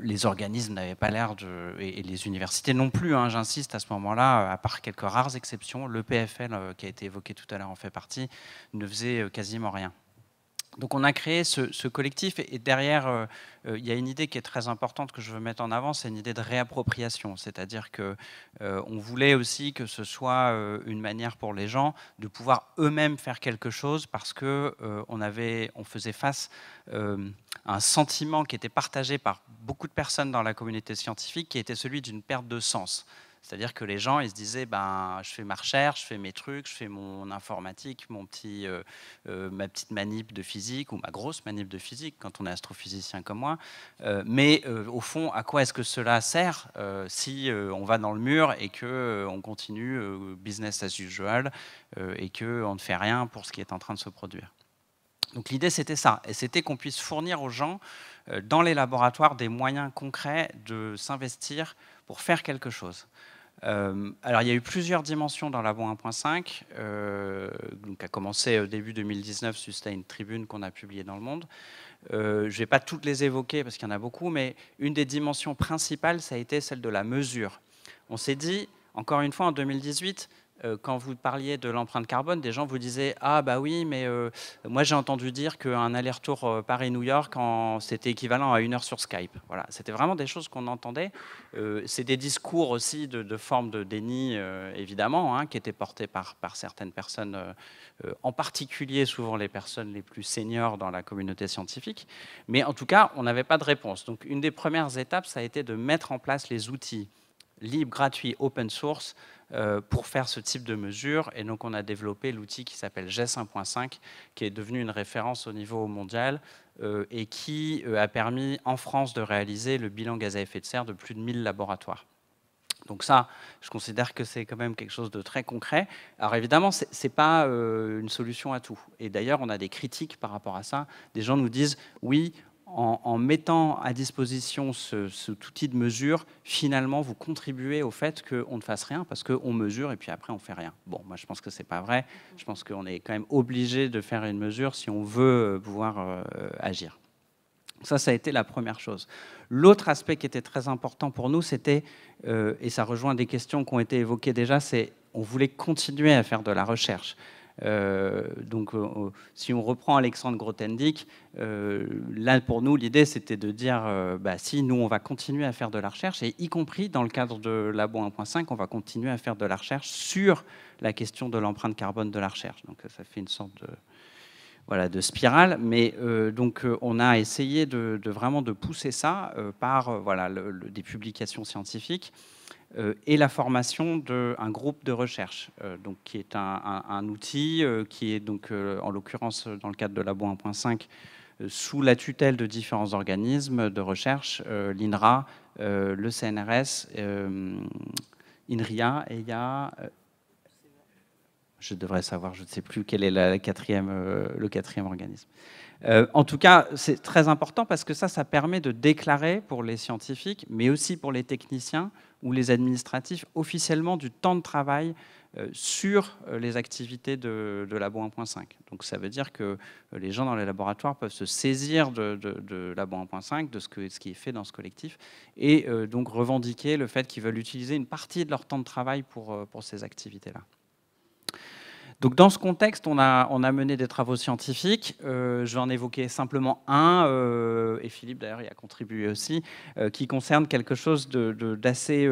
les organismes n'avaient pas l'air et les universités non plus, hein, j'insiste, à ce moment-là, à part quelques rares exceptions, le PFL qui a été évoqué tout à l'heure en fait partie, ne faisait quasiment rien. Donc on a créé ce collectif et derrière, il y a une idée qui est très importante que je veux mettre en avant, c'est une idée de réappropriation. C'est-à-dire qu'on voulait aussi que ce soit une manière pour les gens de pouvoir eux-mêmes faire quelque chose parce qu'on faisait face à un sentiment qui était partagé par beaucoup de personnes dans la communauté scientifique qui était celui d'une perte de sens. C'est-à-dire que les gens, ils se disaient, je fais ma recherche, je fais mes trucs, je fais mon informatique, ma petite manip de physique ou ma grosse manip de physique quand on est astrophysicien comme moi. Mais au fond, à quoi est-ce que cela sert si on va dans le mur et qu'on continue business as usual et qu'on ne fait rien pour ce qui est en train de se produire? Donc l'idée, c'était ça, et c'était qu'on puisse fournir aux gens, dans les laboratoires, des moyens concrets de s'investir pour faire quelque chose. Alors il y a eu plusieurs dimensions dans Labo 1.5, donc a commencé au début 2019, suite à une tribune qu'on a publiée dans Le Monde. Je ne vais pas toutes les évoquer parce qu'il y en a beaucoup, mais une des dimensions principales, ça a été celle de la mesure. On s'est dit, encore une fois, en 2018, quand vous parliez de l'empreinte carbone, des gens vous disaient « Ah bah oui, mais moi j'ai entendu dire qu'un aller-retour Paris-New York, c'était équivalent à 1 heure sur Skype. » Voilà, c'était vraiment des choses qu'on entendait. C'est des discours aussi de forme de déni, évidemment, hein, qui étaient portés par certaines personnes, en particulier souvent les personnes les plus seniors dans la communauté scientifique. Mais en tout cas, on n'avait pas de réponse. Donc une des premières étapes, ça a été de mettre en place les outils libres, gratuits, open source, pour faire ce type de mesures. Et donc, on a développé l'outil qui s'appelle GES 1.5, qui est devenu une référence au niveau mondial et qui a permis en France de réaliser le bilan gaz à effet de serre de plus de 1000 laboratoires. Donc ça, je considère que c'est quand même quelque chose de très concret. Alors évidemment, ce n'est pas une solution à tout. Et d'ailleurs, on a des critiques par rapport à ça. Des gens nous disent, oui, en mettant à disposition cet outil de mesure, finalement, vous contribuez au fait qu'on ne fasse rien parce qu'on mesure et puis après, on ne fait rien. Bon, moi, je pense que ce n'est pas vrai. Je pense qu'on est quand même obligé de faire une mesure si on veut pouvoir agir. Ça a été la première chose. L'autre aspect qui était très important pour nous, c'était, et ça rejoint des questions qui ont été évoquées déjà, c'est on voulait continuer à faire de la recherche. Donc, si on reprend Alexandre Grothendieck, là pour nous l'idée c'était de dire si nous on va continuer à faire de la recherche, et y compris dans le cadre de Labo 1.5, on va continuer à faire de la recherche sur la question de l'empreinte carbone de la recherche. Donc ça fait une sorte de spirale, mais donc on a essayé de vraiment de pousser ça par des publications scientifiques. Et la formation d'un groupe de recherche, donc, qui est un outil qui est donc, en l'occurrence dans le cadre de Labo 1.5, sous la tutelle de différents organismes de recherche, l'INRA, le CNRS, INRIA, et il y a... je devrais savoir, je ne sais plus quel est le quatrième organisme. En tout cas, c'est très important parce que ça permet de déclarer pour les scientifiques, mais aussi pour les techniciens ou les administratifs, officiellement du temps de travail sur les activités de Labo 1.5. Donc ça veut dire que les gens dans les laboratoires peuvent se saisir de Labo 1.5, de ce qui est fait dans ce collectif, et donc revendiquer le fait qu'ils veulent utiliser une partie de leur temps de travail pour ces activités-là. Donc dans ce contexte, on a mené des travaux scientifiques. Je vais en évoquer simplement un, et Philippe d'ailleurs y a contribué aussi, qui concerne quelque chose d'assez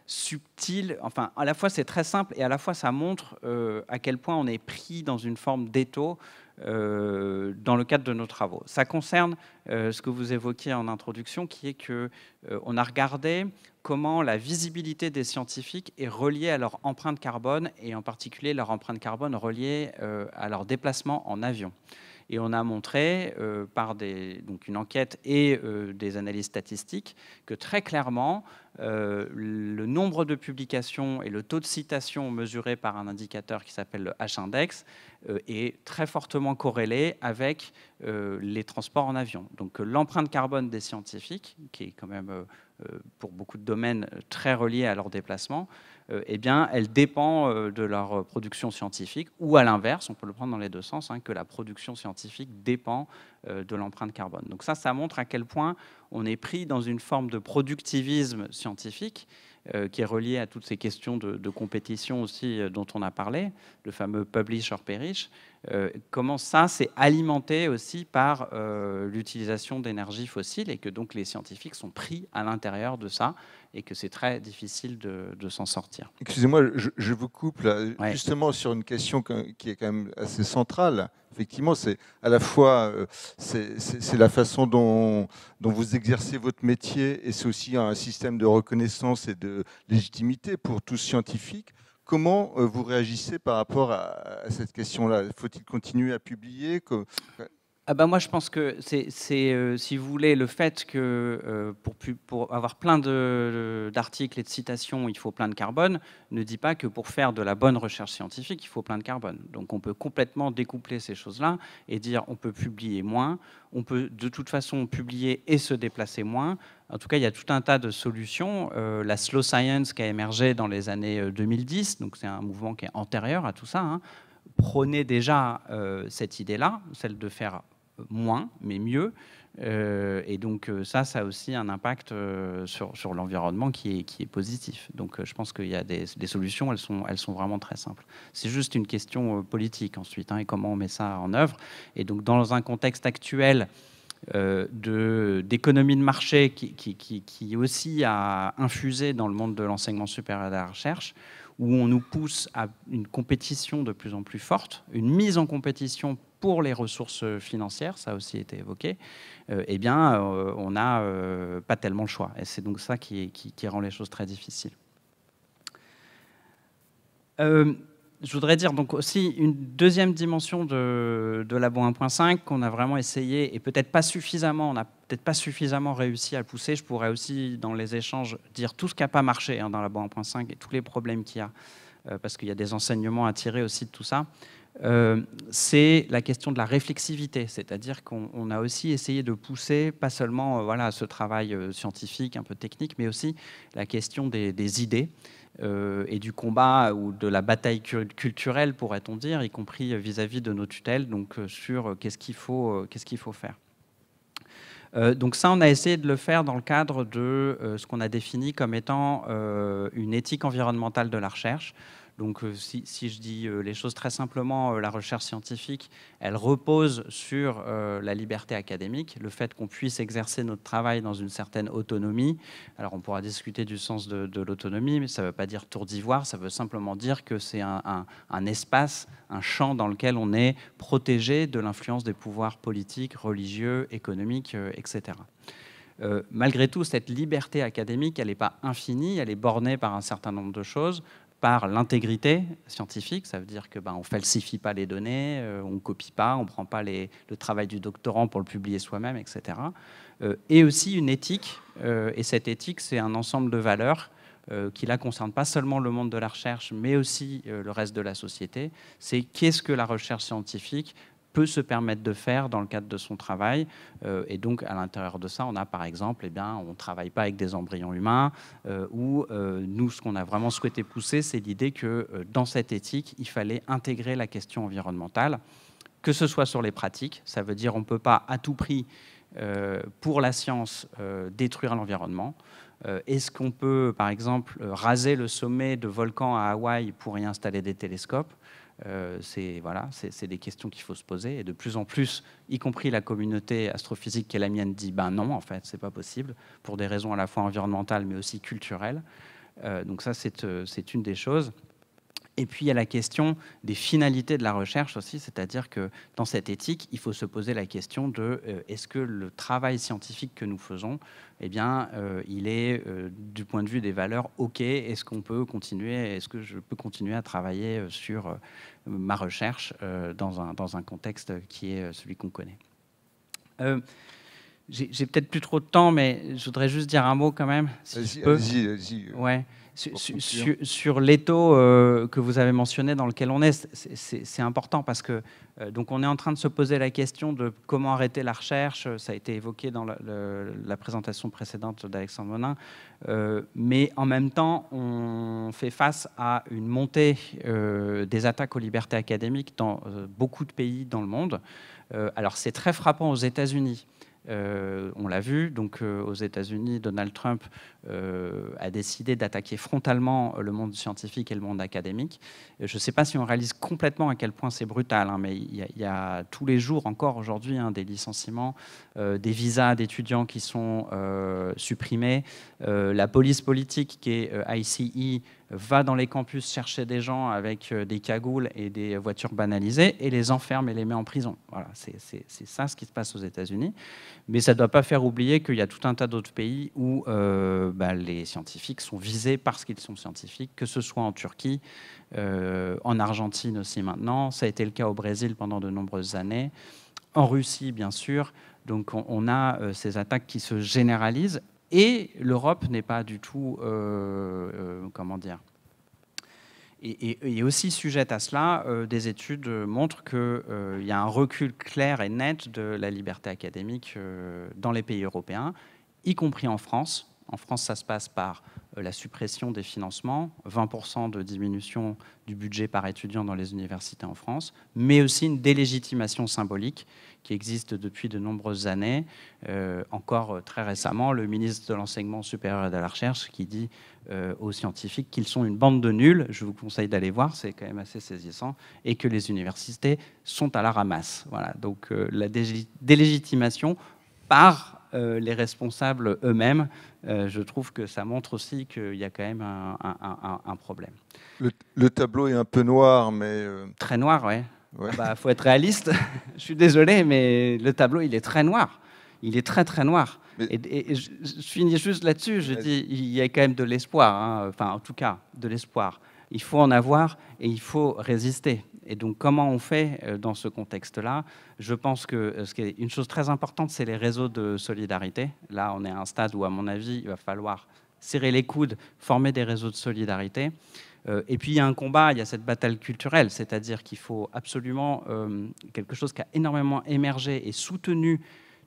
subtil. Enfin, à la fois c'est très simple et à la fois ça montre à quel point on est pris dans une forme d'étau dans le cadre de nos travaux. Ça concerne ce que vous évoquiez en introduction, qui est qu'on a regardé comment la visibilité des scientifiques est reliée à leur empreinte carbone, et en particulier leur empreinte carbone reliée à leur déplacement en avion. Et on a montré, par donc une enquête et des analyses statistiques, que très clairement, le nombre de publications et le taux de citation mesuré par un indicateur qui s'appelle le H-index est très fortement corrélé avec les transports en avion. Donc l'empreinte carbone des scientifiques, qui est quand même pour beaucoup de domaines très reliée à leur déplacement, eh bien, elle dépend de leur production scientifique, ou à l'inverse, on peut le prendre dans les deux sens, hein, que la production scientifique dépend de l'empreinte carbone. Donc ça montre à quel point on est pris dans une forme de productivisme scientifique qui est relié à toutes ces questions de compétition aussi dont on a parlé, le fameux publish or perish, comment ça, c'est alimenté aussi par l'utilisation d'énergie fossile et que donc les scientifiques sont pris à l'intérieur de ça et que c'est très difficile de s'en sortir. Excusez-moi, je vous coupe là, Ouais. justement sur une question qui est quand même assez centrale. Effectivement, c'est à la fois c'est la façon dont vous exercez votre métier et c'est aussi un système de reconnaissance et de légitimité pour tous scientifiques. Comment vous réagissez par rapport à cette question-là? Faut-il continuer à publier? Ah ben moi, je pense que c'est si vous voulez, le fait que pour avoir plein d'articles et de citations, il faut plein de carbone, ne dit pas que pour faire de la bonne recherche scientifique, il faut plein de carbone. Donc on peut complètement découpler ces choses-là et dire on peut publier moins, on peut de toute façon publier et se déplacer moins. En tout cas, il y a tout un tas de solutions. La slow science qui a émergé dans les années 2010, donc c'est un mouvement qui est antérieur à tout ça, hein, prônait déjà cette idée-là, celle de faire moins, mais mieux. Et donc ça a aussi un impact sur l'environnement qui est positif. Donc je pense qu'il y a des solutions, elles sont vraiment très simples. C'est juste une question politique ensuite, hein, et comment on met ça en œuvre. Et donc dans un contexte actuel d'économie de marché qui aussi a infusé dans le monde de l'enseignement supérieur et de la recherche, où on nous pousse à une compétition de plus en plus forte, une mise en compétition pour les ressources financières, ça a aussi été évoqué, eh bien, on n'a pas tellement le choix. Et c'est donc ça qui rend les choses très difficiles. Je voudrais dire donc aussi une deuxième dimension de Labo 1.5 qu'on a vraiment essayé, et peut-être pas suffisamment, on n'a peut-être pas suffisamment réussi à le pousser. Je pourrais aussi, dans les échanges, dire tout ce qui n'a pas marché dans Labo 1.5 et tous les problèmes qu'il y a, parce qu'il y a des enseignements à tirer aussi de tout ça. C'est la question de la réflexivité, c'est-à-dire qu'on a aussi essayé de pousser, pas seulement voilà, ce travail scientifique, un peu technique, mais aussi la question des idées et du combat ou de la bataille culturelle, pourrait-on dire, y compris vis-à-vis de nos tutelles, donc sur qu'est-ce qu'il faut faire. Donc ça, on a essayé de le faire dans le cadre de ce qu'on a défini comme étant une éthique environnementale de la recherche. Donc si je dis les choses très simplement, la recherche scientifique, elle repose sur la liberté académique, le fait qu'on puisse exercer notre travail dans une certaine autonomie. Alors on pourra discuter du sens de l'autonomie, mais ça ne veut pas dire tour d'ivoire, ça veut simplement dire que c'est un espace, un champ dans lequel on est protégé de l'influence des pouvoirs politiques, religieux, économiques, etc. Malgré tout, cette liberté académique, elle n'est pas infinie, elle est bornée par un certain nombre de choses, par l'intégrité scientifique, ça veut dire que on falsifie pas les données, on copie pas, on prend pas le travail du doctorant pour le publier soi-même, etc. Et aussi une éthique, et cette éthique, c'est un ensemble de valeurs qui là concerne pas seulement le monde de la recherche, mais aussi le reste de la société. C'est qu'est-ce que la recherche scientifique peut se permettre de faire dans le cadre de son travail. Et donc, à l'intérieur de ça, on a par exemple, on ne travaille pas avec des embryons humains, ou nous, ce qu'on a vraiment souhaité pousser, c'est l'idée que dans cette éthique, il fallait intégrer la question environnementale, que ce soit sur les pratiques, ça veut dire on ne peut pas à tout prix, pour la science, détruire l'environnement. Est-ce qu'on peut, par exemple, raser le sommet de volcans à Hawaï pour y installer des télescopes ? C'est des questions qu'il faut se poser, et de plus en plus, y compris la communauté astrophysique qui est la mienne, dit non, en fait, c'est pas possible, pour des raisons à la fois environnementales mais aussi culturelles. Donc ça, c'est une des choses. Et puis il y a la question des finalités de la recherche aussi, c'est-à-dire que dans cette éthique, il faut se poser la question de est-ce que le travail scientifique que nous faisons, il est du point de vue des valeurs OK, est-ce que je peux continuer à travailler sur ma recherche dans un contexte qui est celui qu'on connaît. J'ai peut-être plus trop de temps, mais je voudrais juste dire un mot quand même. Vas-y. Ouais. Sur l'étau que vous avez mentionné dans lequel on est, c'est important parce que donc on est en train de se poser la question de comment arrêter la recherche. Ça a été évoqué dans la présentation précédente d'Alexandre Monin, mais en même temps on fait face à une montée des attaques aux libertés académiques dans beaucoup de pays dans le monde. Alors c'est très frappant aux États-Unis. On l'a vu, donc aux États-Unis, Donald Trump a décidé d'attaquer frontalement le monde scientifique et le monde académique. Je ne sais pas si on réalise complètement à quel point c'est brutal, hein, mais il y a tous les jours, encore aujourd'hui, hein, des licenciements, des visas d'étudiants qui sont supprimés. La police politique, qui est ICE, va dans les campus chercher des gens avec des cagoules et des voitures banalisées et les enferme et les met en prison. Voilà, c'est ça ce qui se passe aux États-Unis. Mais ça ne doit pas faire oublier qu'il y a tout un tas d'autres pays où les scientifiques sont visés parce qu'ils sont scientifiques, que ce soit en Turquie, en Argentine aussi maintenant. Ça a été le cas au Brésil pendant de nombreuses années. En Russie, bien sûr. Donc on a ces attaques qui se généralisent. Et l'Europe n'est pas du tout, comment dire, et aussi sujette à cela. Des études montrent qu'il y a un recul clair et net de la liberté académique dans les pays européens, y compris en France. En France, ça se passe par la suppression des financements, 20% de diminution du budget par étudiant dans les universités en France, mais aussi une délégitimation symbolique qui existe depuis de nombreuses années. Encore très récemment, le ministre de l'Enseignement supérieur et de la Recherche qui dit aux scientifiques qu'ils sont une bande de nuls, je vous conseille d'aller voir, c'est quand même assez saisissant, et que les universités sont à la ramasse. Voilà, donc la délégitimation par les responsables eux-mêmes, je trouve que ça montre aussi qu'il y a quand même un problème. Le tableau est un peu noir, mais... Très noir, ouais. Ouais. Bah, faut être réaliste. Je suis désolé, mais le tableau, il est très noir. Il est très, très noir. Mais... Et je finis juste là-dessus. Je dis, il y a quand même de l'espoir. Hein. Enfin, en tout cas, de l'espoir. Il faut en avoir et il faut résister. Et donc, comment on fait dans ce contexte-là? Je pense que une chose très importante, c'est les réseaux de solidarité. Là, on est à un stade où, à mon avis, il va falloir serrer les coudes, former des réseaux de solidarité. Et puis, il y a un combat, il y a cette bataille culturelle, c'est-à-dire qu'il faut absolument quelque chose qui a énormément émergé et soutenu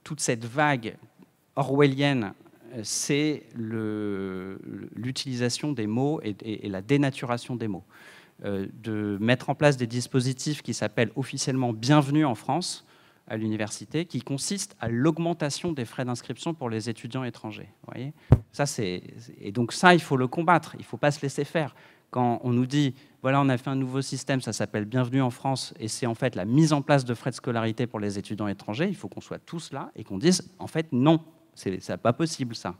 toute cette vague orwellienne, c'est l'utilisation des mots et la dénaturation des mots. De mettre en place des dispositifs qui s'appellent officiellement « Bienvenue en France », à l'université, qui consiste à l'augmentation des frais d'inscription pour les étudiants étrangers. Vous voyez, ça, et donc ça, il faut le combattre, il ne faut pas se laisser faire. Quand on nous dit, voilà, on a fait un nouveau système, ça s'appelle Bienvenue en France, et c'est en fait la mise en place de frais de scolarité pour les étudiants étrangers, il faut qu'on soit tous là et qu'on dise, en fait, non, c'est pas possible, ça.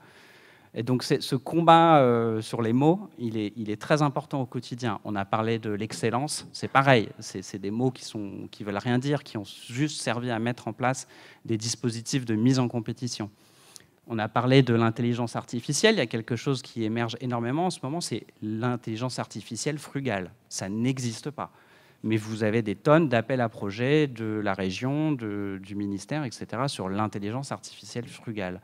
Et donc, ce combat sur les mots, il est très important au quotidien. On a parlé de l'excellence, c'est pareil, c'est des mots qui veulent rien dire, qui ont juste servi à mettre en place des dispositifs de mise en compétition. On a parlé de l'intelligence artificielle. Il y a quelque chose qui émerge énormément en ce moment, c'est l'intelligence artificielle frugale. Ça n'existe pas. Mais vous avez des tonnes d'appels à projets de la région, du ministère, etc., sur l'intelligence artificielle frugale.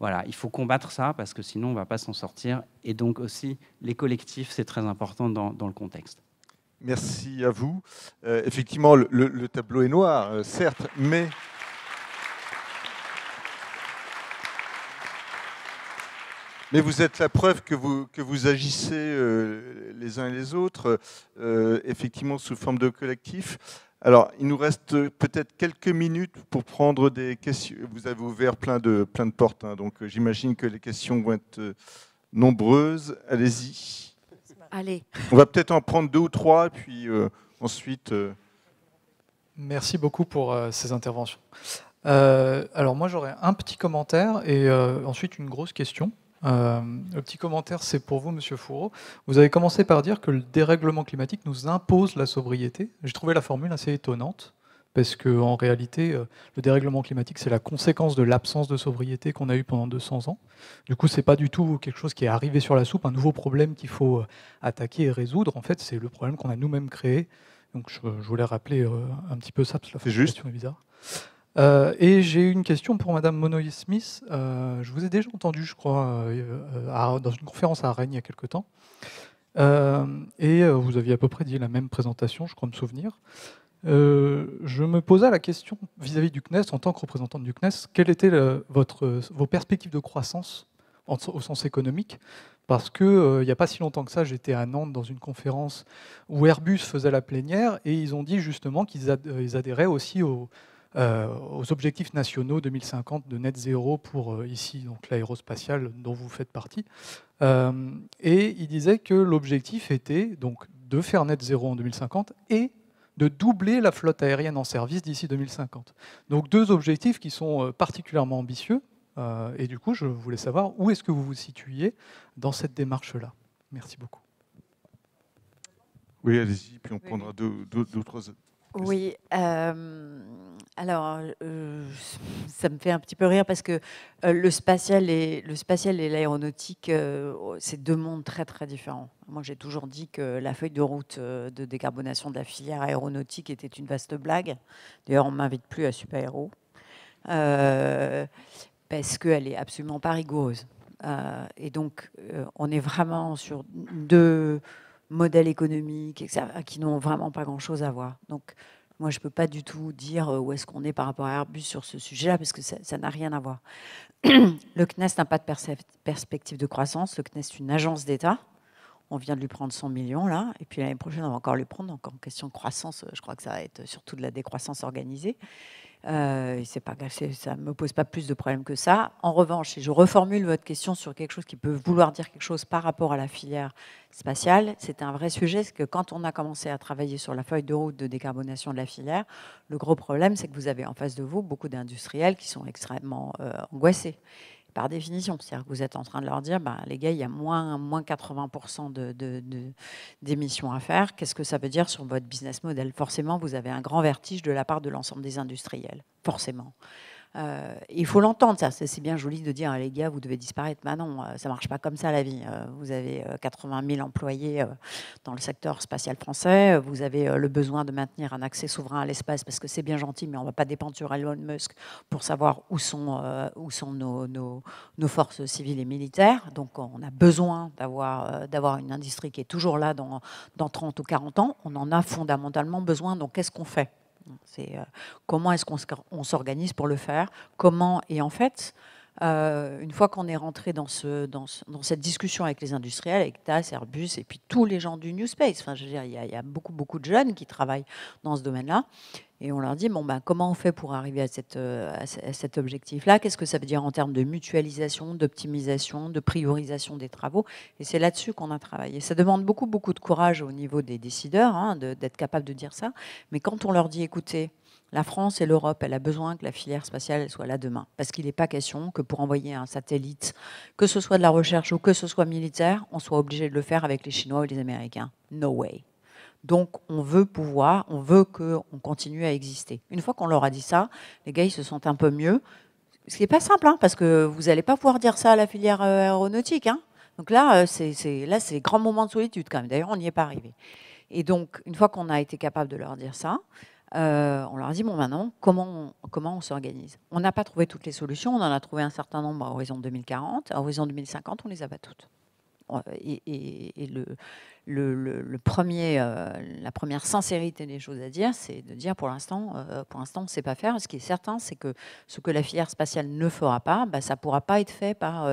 Voilà, il faut combattre ça parce que sinon on ne va pas s'en sortir. Et donc aussi, les collectifs, c'est très important dans le contexte. Merci à vous. Effectivement, le tableau est noir, certes, mais... Mais vous êtes la preuve que vous agissez les uns et les autres, effectivement sous forme de collectif. Alors, il nous reste peut-être quelques minutes pour prendre des questions. Vous avez ouvert plein de portes, hein, donc j'imagine que les questions vont être nombreuses. Allez-y. Allez. On va peut-être en prendre 2 ou 3, puis ensuite... Merci beaucoup pour ces interventions. Alors moi, j'aurais un petit commentaire et ensuite une grosse question. Le petit commentaire, c'est pour vous, Monsieur Fourreau. Vous avez commencé par dire que le dérèglement climatique nous impose la sobriété. J'ai trouvé la formule assez étonnante, parce qu'en réalité, le dérèglement climatique, c'est la conséquence de l'absence de sobriété qu'on a eue pendant 200 ans. Du coup, c'est pas du tout quelque chose qui est arrivé sur la soupe, un nouveau problème qu'il faut attaquer et résoudre. En fait, c'est le problème qu'on a nous-mêmes créé. Donc, je voulais rappeler un petit peu ça, parce que la formulation est bizarre. Et j'ai une question pour Madame Monnoyer-Smith. Je vous ai déjà entendu, je crois, dans une conférence à Rennes il y a quelque temps. Et vous aviez à peu près dit la même présentation, je crois me souvenir. Je me posais la question vis-à-vis du CNES, en tant que représentante du CNES, quelles étaient vos perspectives de croissance au sens économique? Parce qu'il n'y a pas si longtemps que ça, j'étais à Nantes dans une conférence où Airbus faisait la plénière et ils ont dit justement qu'ils adhéraient aussi aux objectifs nationaux 2050 de net zéro pour ici donc l'aérospatiale dont vous faites partie. Et il disait que l'objectif était donc de faire net zéro en 2050 et de doubler la flotte aérienne en service d'ici 2050. Donc 2 objectifs qui sont particulièrement ambitieux. Et du coup, je voulais savoir où est-ce que vous vous situiez dans cette démarche-là. Merci beaucoup. Oui, allez-y, puis on prendra d'autres. Oui, alors ça me fait un petit peu rire parce que le spatial et l'aéronautique, c'est 2 mondes très très différents. Moi, j'ai toujours dit que la feuille de route de décarbonation de la filière aéronautique était une vaste blague. D'ailleurs, on ne m'invite plus à Super-Héros parce qu'elle n'est absolument pas rigoureuse. Et donc, on est vraiment sur 2 modèles économiques, etc., qui n'ont vraiment pas grand-chose à voir. Donc, moi, je ne peux pas du tout dire où est-ce qu'on est par rapport à Airbus sur ce sujet-là, parce que ça n'a rien à voir. Le CNES n'a pas de perspective de croissance. Le CNES est une agence d'État. On vient de lui prendre 100 millions, là. Et puis l'année prochaine, on va encore lui prendre. Donc, en question de croissance, je crois que ça va être surtout de la décroissance organisée. C'est pas, ça ne me pose pas plus de problèmes que ça. En revanche, et je reformule votre question sur quelque chose qui peut vouloir dire quelque chose par rapport à la filière spatiale, c'est un vrai sujet, c'est que quand on a commencé à travailler sur la feuille de route de décarbonation de la filière, le gros problème, c'est que vous avez en face de vous beaucoup d'industriels qui sont extrêmement angoissés. Par définition, c'est-à-dire que vous êtes en train de leur dire, les gars, il y a moins 80% d'émissions à faire. Qu'est-ce que ça veut dire sur votre business model? Forcément, vous avez un grand vertige de la part de l'ensemble des industriels. Forcément. Il faut l'entendre, ça. C'est bien joli de dire, les gars, vous devez disparaître. Non, ça ne marche pas comme ça, la vie. Vous avez 80 000 employés dans le secteur spatial français. Vous avez le besoin de maintenir un accès souverain à l'espace, parce que c'est bien gentil, mais on ne va pas dépendre sur Elon Musk pour savoir où sont nos forces civiles et militaires. Donc, on a besoin d'avoir une industrie qui est toujours là dans 30 ou 40 ans. On en a fondamentalement besoin. Donc, qu'est-ce qu'on fait? C'est comment est-ce qu'on s'organise pour le faire? Comment? Et en fait, une fois qu'on est rentré dans cette discussion avec les industriels, avec TAS, Airbus, et puis tous les gens du New Space, enfin, je veux dire, il y a beaucoup de jeunes qui travaillent dans ce domaine-là, et on leur dit, comment on fait pour arriver à cet objectif-là? Qu'est-ce que ça veut dire en termes de mutualisation, d'optimisation, de priorisation des travaux? Et c'est là-dessus qu'on a travaillé. Ça demande beaucoup de courage au niveau des décideurs, d'être capable de dire ça, mais quand on leur dit, écoutez, la France et l'Europe, elle a besoin que la filière spatiale soit là demain. Parce qu'il n'est pas question que pour envoyer un satellite, que ce soit de la recherche ou que ce soit militaire, on soit obligé de le faire avec les Chinois ou les Américains. No way. Donc, on veut qu'on continue à exister. Une fois qu'on leur a dit ça, les gars, ils se sentent un peu mieux. Ce qui n'est pas simple, parce que vous n'allez pas pouvoir dire ça à la filière aéronautique. Donc là, c'est grand moment de solitude quand même. D'ailleurs, on n'y est pas arrivé. Et donc, une fois qu'on a été capable de leur dire ça, on leur a dit, maintenant, comment on s'organise? On n'a pas trouvé toutes les solutions, on en a trouvé un certain nombre à horizon 2040, à horizon 2050, on les a pas toutes. Et la première sincérité des choses à dire, c'est de dire pour l'instant, on ne sait pas faire. Ce qui est certain, c'est que ce que la filière spatiale ne fera pas, ça ne pourra pas être fait par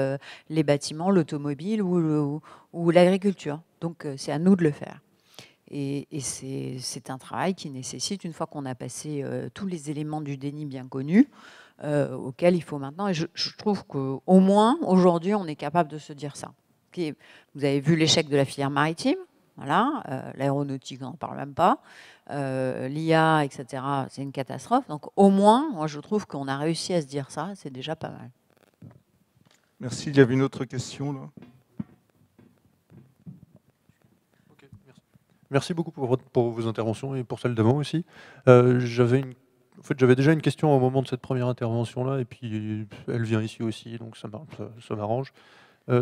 les bâtiments, l'automobile ou l'agriculture. Donc, c'est à nous de le faire. Et c'est un travail qui nécessite, une fois qu'on a passé tous les éléments du déni bien connus, auxquels il faut maintenant. Et je trouve qu'au moins, aujourd'hui, on est capable de se dire ça. Vous avez vu l'échec de la filière maritime, voilà, l'aéronautique, on n'en parle même pas, l'IA, etc., c'est une catastrophe. Donc au moins, moi, je trouve qu'on a réussi à se dire ça, c'est déjà pas mal. Merci. Il y avait une autre question, là. Merci beaucoup pour vos interventions et pour celle d'avant aussi. J'avais déjà une question au moment de cette première intervention-là, et puis elle vient ici aussi, donc ça m'arrange.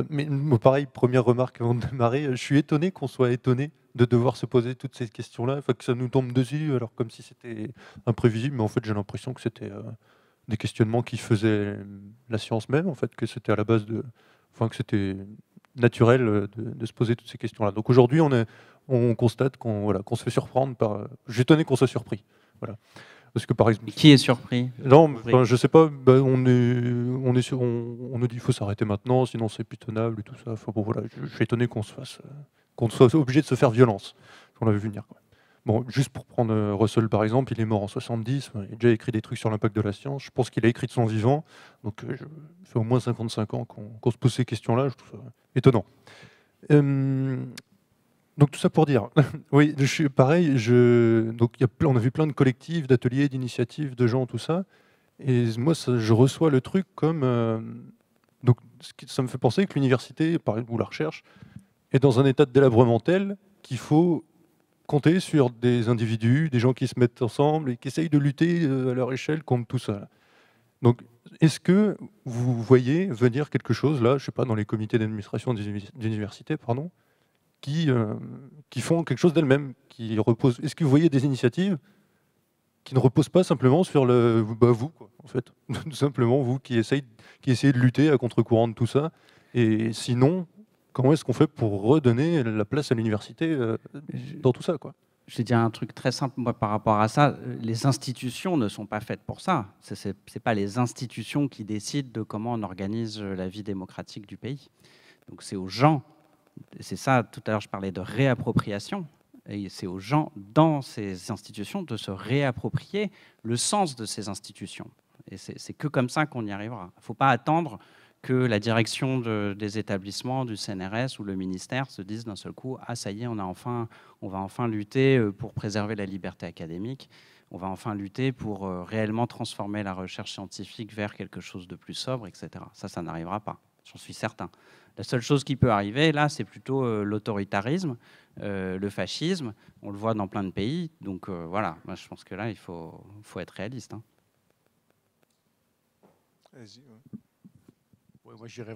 Mais pareil, première remarque avant de démarrer, je suis étonné qu'on soit étonné de devoir se poser toutes ces questions-là, que ça nous tombe dessus, alors comme si c'était imprévisible, mais en fait j'ai l'impression que c'était des questionnements qui faisaient la science même, en fait, que c'était à la base que c'était naturel de se poser toutes ces questions-là. Donc aujourd'hui, on constate qu'on se fait surprendre par... Je suis étonné qu'on soit surpris. Voilà. Parce que, par exemple, mais qui est surpris? Non, je sais pas. On nous dit qu'il faut s'arrêter maintenant, sinon c'est plus tenable et tout ça. Enfin, bon, voilà, je suis étonné qu'on soit obligé de se faire violence. On l'avait vu venir. Bon, juste pour prendre Russell par exemple, il est mort en 70, il a déjà écrit des trucs sur l'impact de la science. Je pense qu'il a écrit de son vivant, donc ça fait au moins 55 ans qu'on se pose ces questions-là, je trouve ça étonnant. Donc tout ça pour dire, oui, je suis pareil, donc on a vu plein de collectifs, d'ateliers, d'initiatives, de gens, tout ça, et moi je reçois le truc comme... donc ça me fait penser que l'université, ou la recherche, est dans un état de délabrement tel qu'il faut compter sur des individus, des gens qui se mettent ensemble et qui essayent de lutter à leur échelle contre tout ça. Donc, est-ce que vous voyez venir quelque chose, là, je ne sais pas, dans les comités d'administration d'université, pardon, qui font quelque chose d'elles-mêmes, qui reposent... Est-ce que vous voyez des initiatives qui ne reposent pas simplement sur vous, quoi, en fait, tout simplement vous qui essayez de lutter à contre-courant de tout ça, et sinon... Comment est-ce qu'on fait pour redonner la place à l'université dans tout ça, quoi? Je vais dire un truc très simple moi, par rapport à ça. Les institutions ne sont pas faites pour ça. Ce n'est pas les institutions qui décident de comment on organise la vie démocratique du pays. Donc c'est aux gens, c'est ça, tout à l'heure je parlais de réappropriation, et c'est aux gens dans ces institutions de se réapproprier le sens de ces institutions. Et c'est que comme ça qu'on y arrivera. Il ne faut pas attendre que la direction des établissements, du CNRS ou le ministère se disent d'un seul coup « Ah, ça y est, on va enfin lutter pour préserver la liberté académique, on va enfin lutter pour réellement transformer la recherche scientifique vers quelque chose de plus sobre, etc. » Ça n'arrivera pas, j'en suis certain. La seule chose qui peut arriver, là, c'est plutôt l'autoritarisme, le fascisme. On le voit dans plein de pays. Donc voilà, moi, je pense que là, il faut être réaliste. Hein. Vas-y, ouais. Ouais, moi, j'irais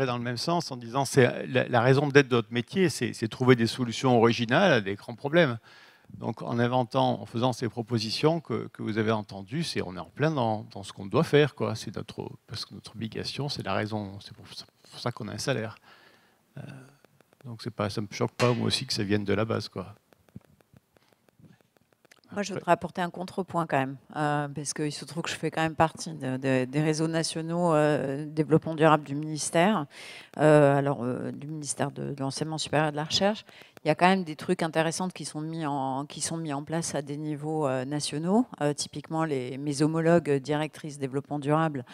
dans le même sens en disant c'est la raison d'être de notre métier, c'est trouver des solutions originales à des grands problèmes. Donc, en faisant ces propositions que vous avez entendues, on est en plein dans ce qu'on doit faire, quoi. Parce que notre obligation, c'est la raison, c'est pour ça qu'on a un salaire. Donc, ça me choque pas, moi aussi, que ça vienne de la base, quoi. Moi, je voudrais apporter un contrepoint quand même, parce qu'il se trouve que je fais quand même partie des réseaux nationaux développement durable du ministère, du ministère de l'enseignement supérieur et de la recherche. Il y a quand même des trucs intéressants qui sont mis en place à des niveaux nationaux. Typiquement, mes homologues directrices développement durable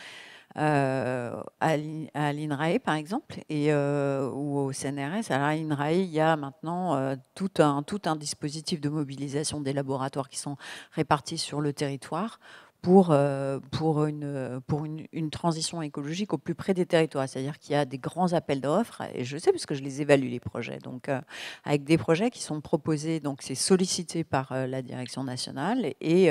à l'INRAE, par exemple, ou au CNRS. À l'INRAE, il y a maintenant tout un dispositif de mobilisation des laboratoires qui sont répartis sur le territoire pour une transition écologique au plus près des territoires. C'est-à-dire qu'il y a des grands appels d'offres, et je sais parce que je les évalue, les projets, donc avec des projets qui sont proposés, donc c'est sollicité par la direction nationale, et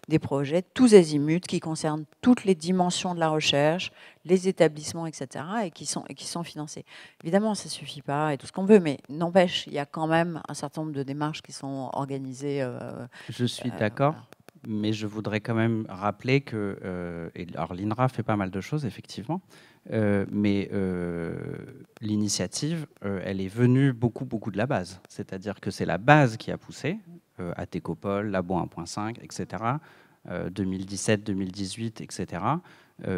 des projets tous azimuts qui concernent toutes les dimensions de la recherche, les établissements, etc., et qui sont financés. Évidemment, ça ne suffit pas, et tout ce qu'on veut, mais n'empêche, il y a quand même un certain nombre de démarches qui sont organisées. Je suis d'accord. Voilà. Mais je voudrais quand même rappeler que alors l'INRA fait pas mal de choses, effectivement, mais l'initiative, elle est venue beaucoup de la base. C'est-à-dire que c'est la base qui a poussé, Atécopole, Labo 1.5, etc., 2017, 2018, etc.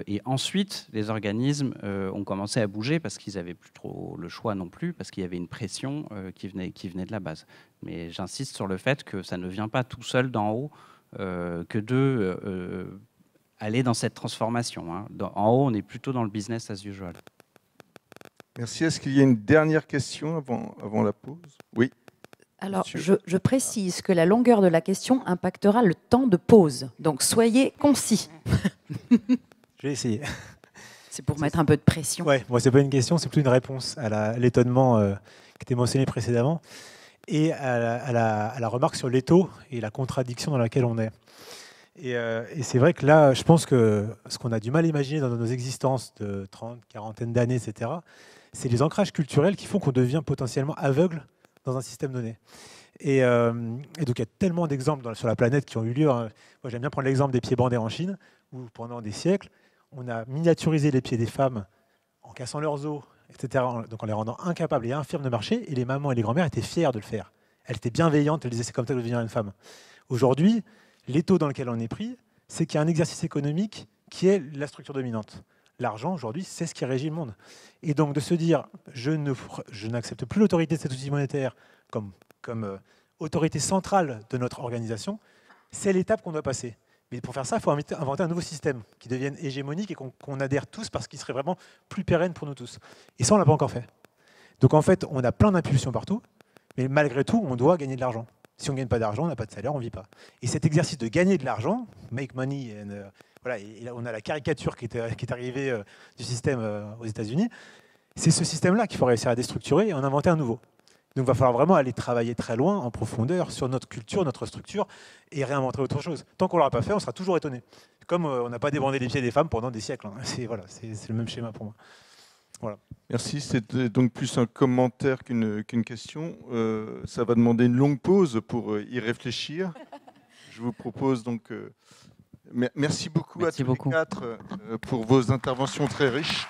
Et ensuite, les organismes ont commencé à bouger parce qu'ils n'avaient plus trop le choix non plus, parce qu'il y avait une pression qui venait de la base. Mais j'insiste sur le fait que ça ne vient pas tout seul d'en haut, que aller dans cette transformation. Hein. En haut, on est plutôt dans le business as usual. Merci. Est-ce qu'il y a une dernière question avant la pause? Oui. Alors, je précise que la longueur de la question impactera le temps de pause. Donc, soyez concis. Je vais essayer. C'est pour mettre un peu de pression. Ouais, bon, c'est pas une question, c'est plutôt une réponse à l'étonnement qui était mentionné précédemment, et à la remarque sur l'étau et la contradiction dans laquelle on est. Et c'est vrai que là, je pense que ce qu'on a du mal à imaginer dans nos existences de 30, quarantaine d'années, etc., c'est les ancrages culturels qui font qu'on devient potentiellement aveugle dans un système donné. Et donc, il y a tellement d'exemples sur la planète qui ont eu lieu. Moi, j'aime bien prendre l'exemple des pieds bandés en Chine, où pendant des siècles, on a miniaturisé les pieds des femmes en cassant leurs os, etc., donc en les rendant incapables et infirmes de marcher, et les mamans et les grand-mères étaient fières de le faire. Elles étaient bienveillantes, elles disaient c'est comme ça que devenir une femme. Aujourd'hui, l'étau dans lequel on est pris, c'est qu'il y a un exercice économique qui est la structure dominante. L'argent, aujourd'hui, c'est ce qui régit le monde. Et donc de se dire je n'accepte plus l'autorité de cet outil monétaire comme comme autorité centrale de notre organisation, c'est l'étape qu'on doit passer. Mais pour faire ça, il faut inventer un nouveau système qui devienne hégémonique et qu'on adhère tous parce qu'il serait vraiment plus pérenne pour nous tous. Et ça, on ne l'a pas encore fait. Donc en fait, on a plein d'impulsions partout, mais malgré tout, on doit gagner de l'argent. Si on ne gagne pas d'argent, on n'a pas de salaire, on ne vit pas. Et cet exercice de gagner de l'argent, make money, voilà, et là, on a la caricature qui est arrivée du système aux États-Unis, c'est ce système-là qu'il faut réussir à déstructurer et en inventer un nouveau. Donc il va falloir vraiment aller travailler très loin, en profondeur, sur notre culture, notre structure, et réinventer autre chose. Tant qu'on ne l'aura pas fait, on sera toujours étonné. Comme on n'a pas débandé les pieds des femmes pendant des siècles. Hein. C'est le même schéma pour moi. Voilà. Merci, c'était donc plus un commentaire qu'une question. Ça va demander une longue pause pour y réfléchir. Je vous propose donc... merci beaucoup à tous les quatre pour vos interventions très riches.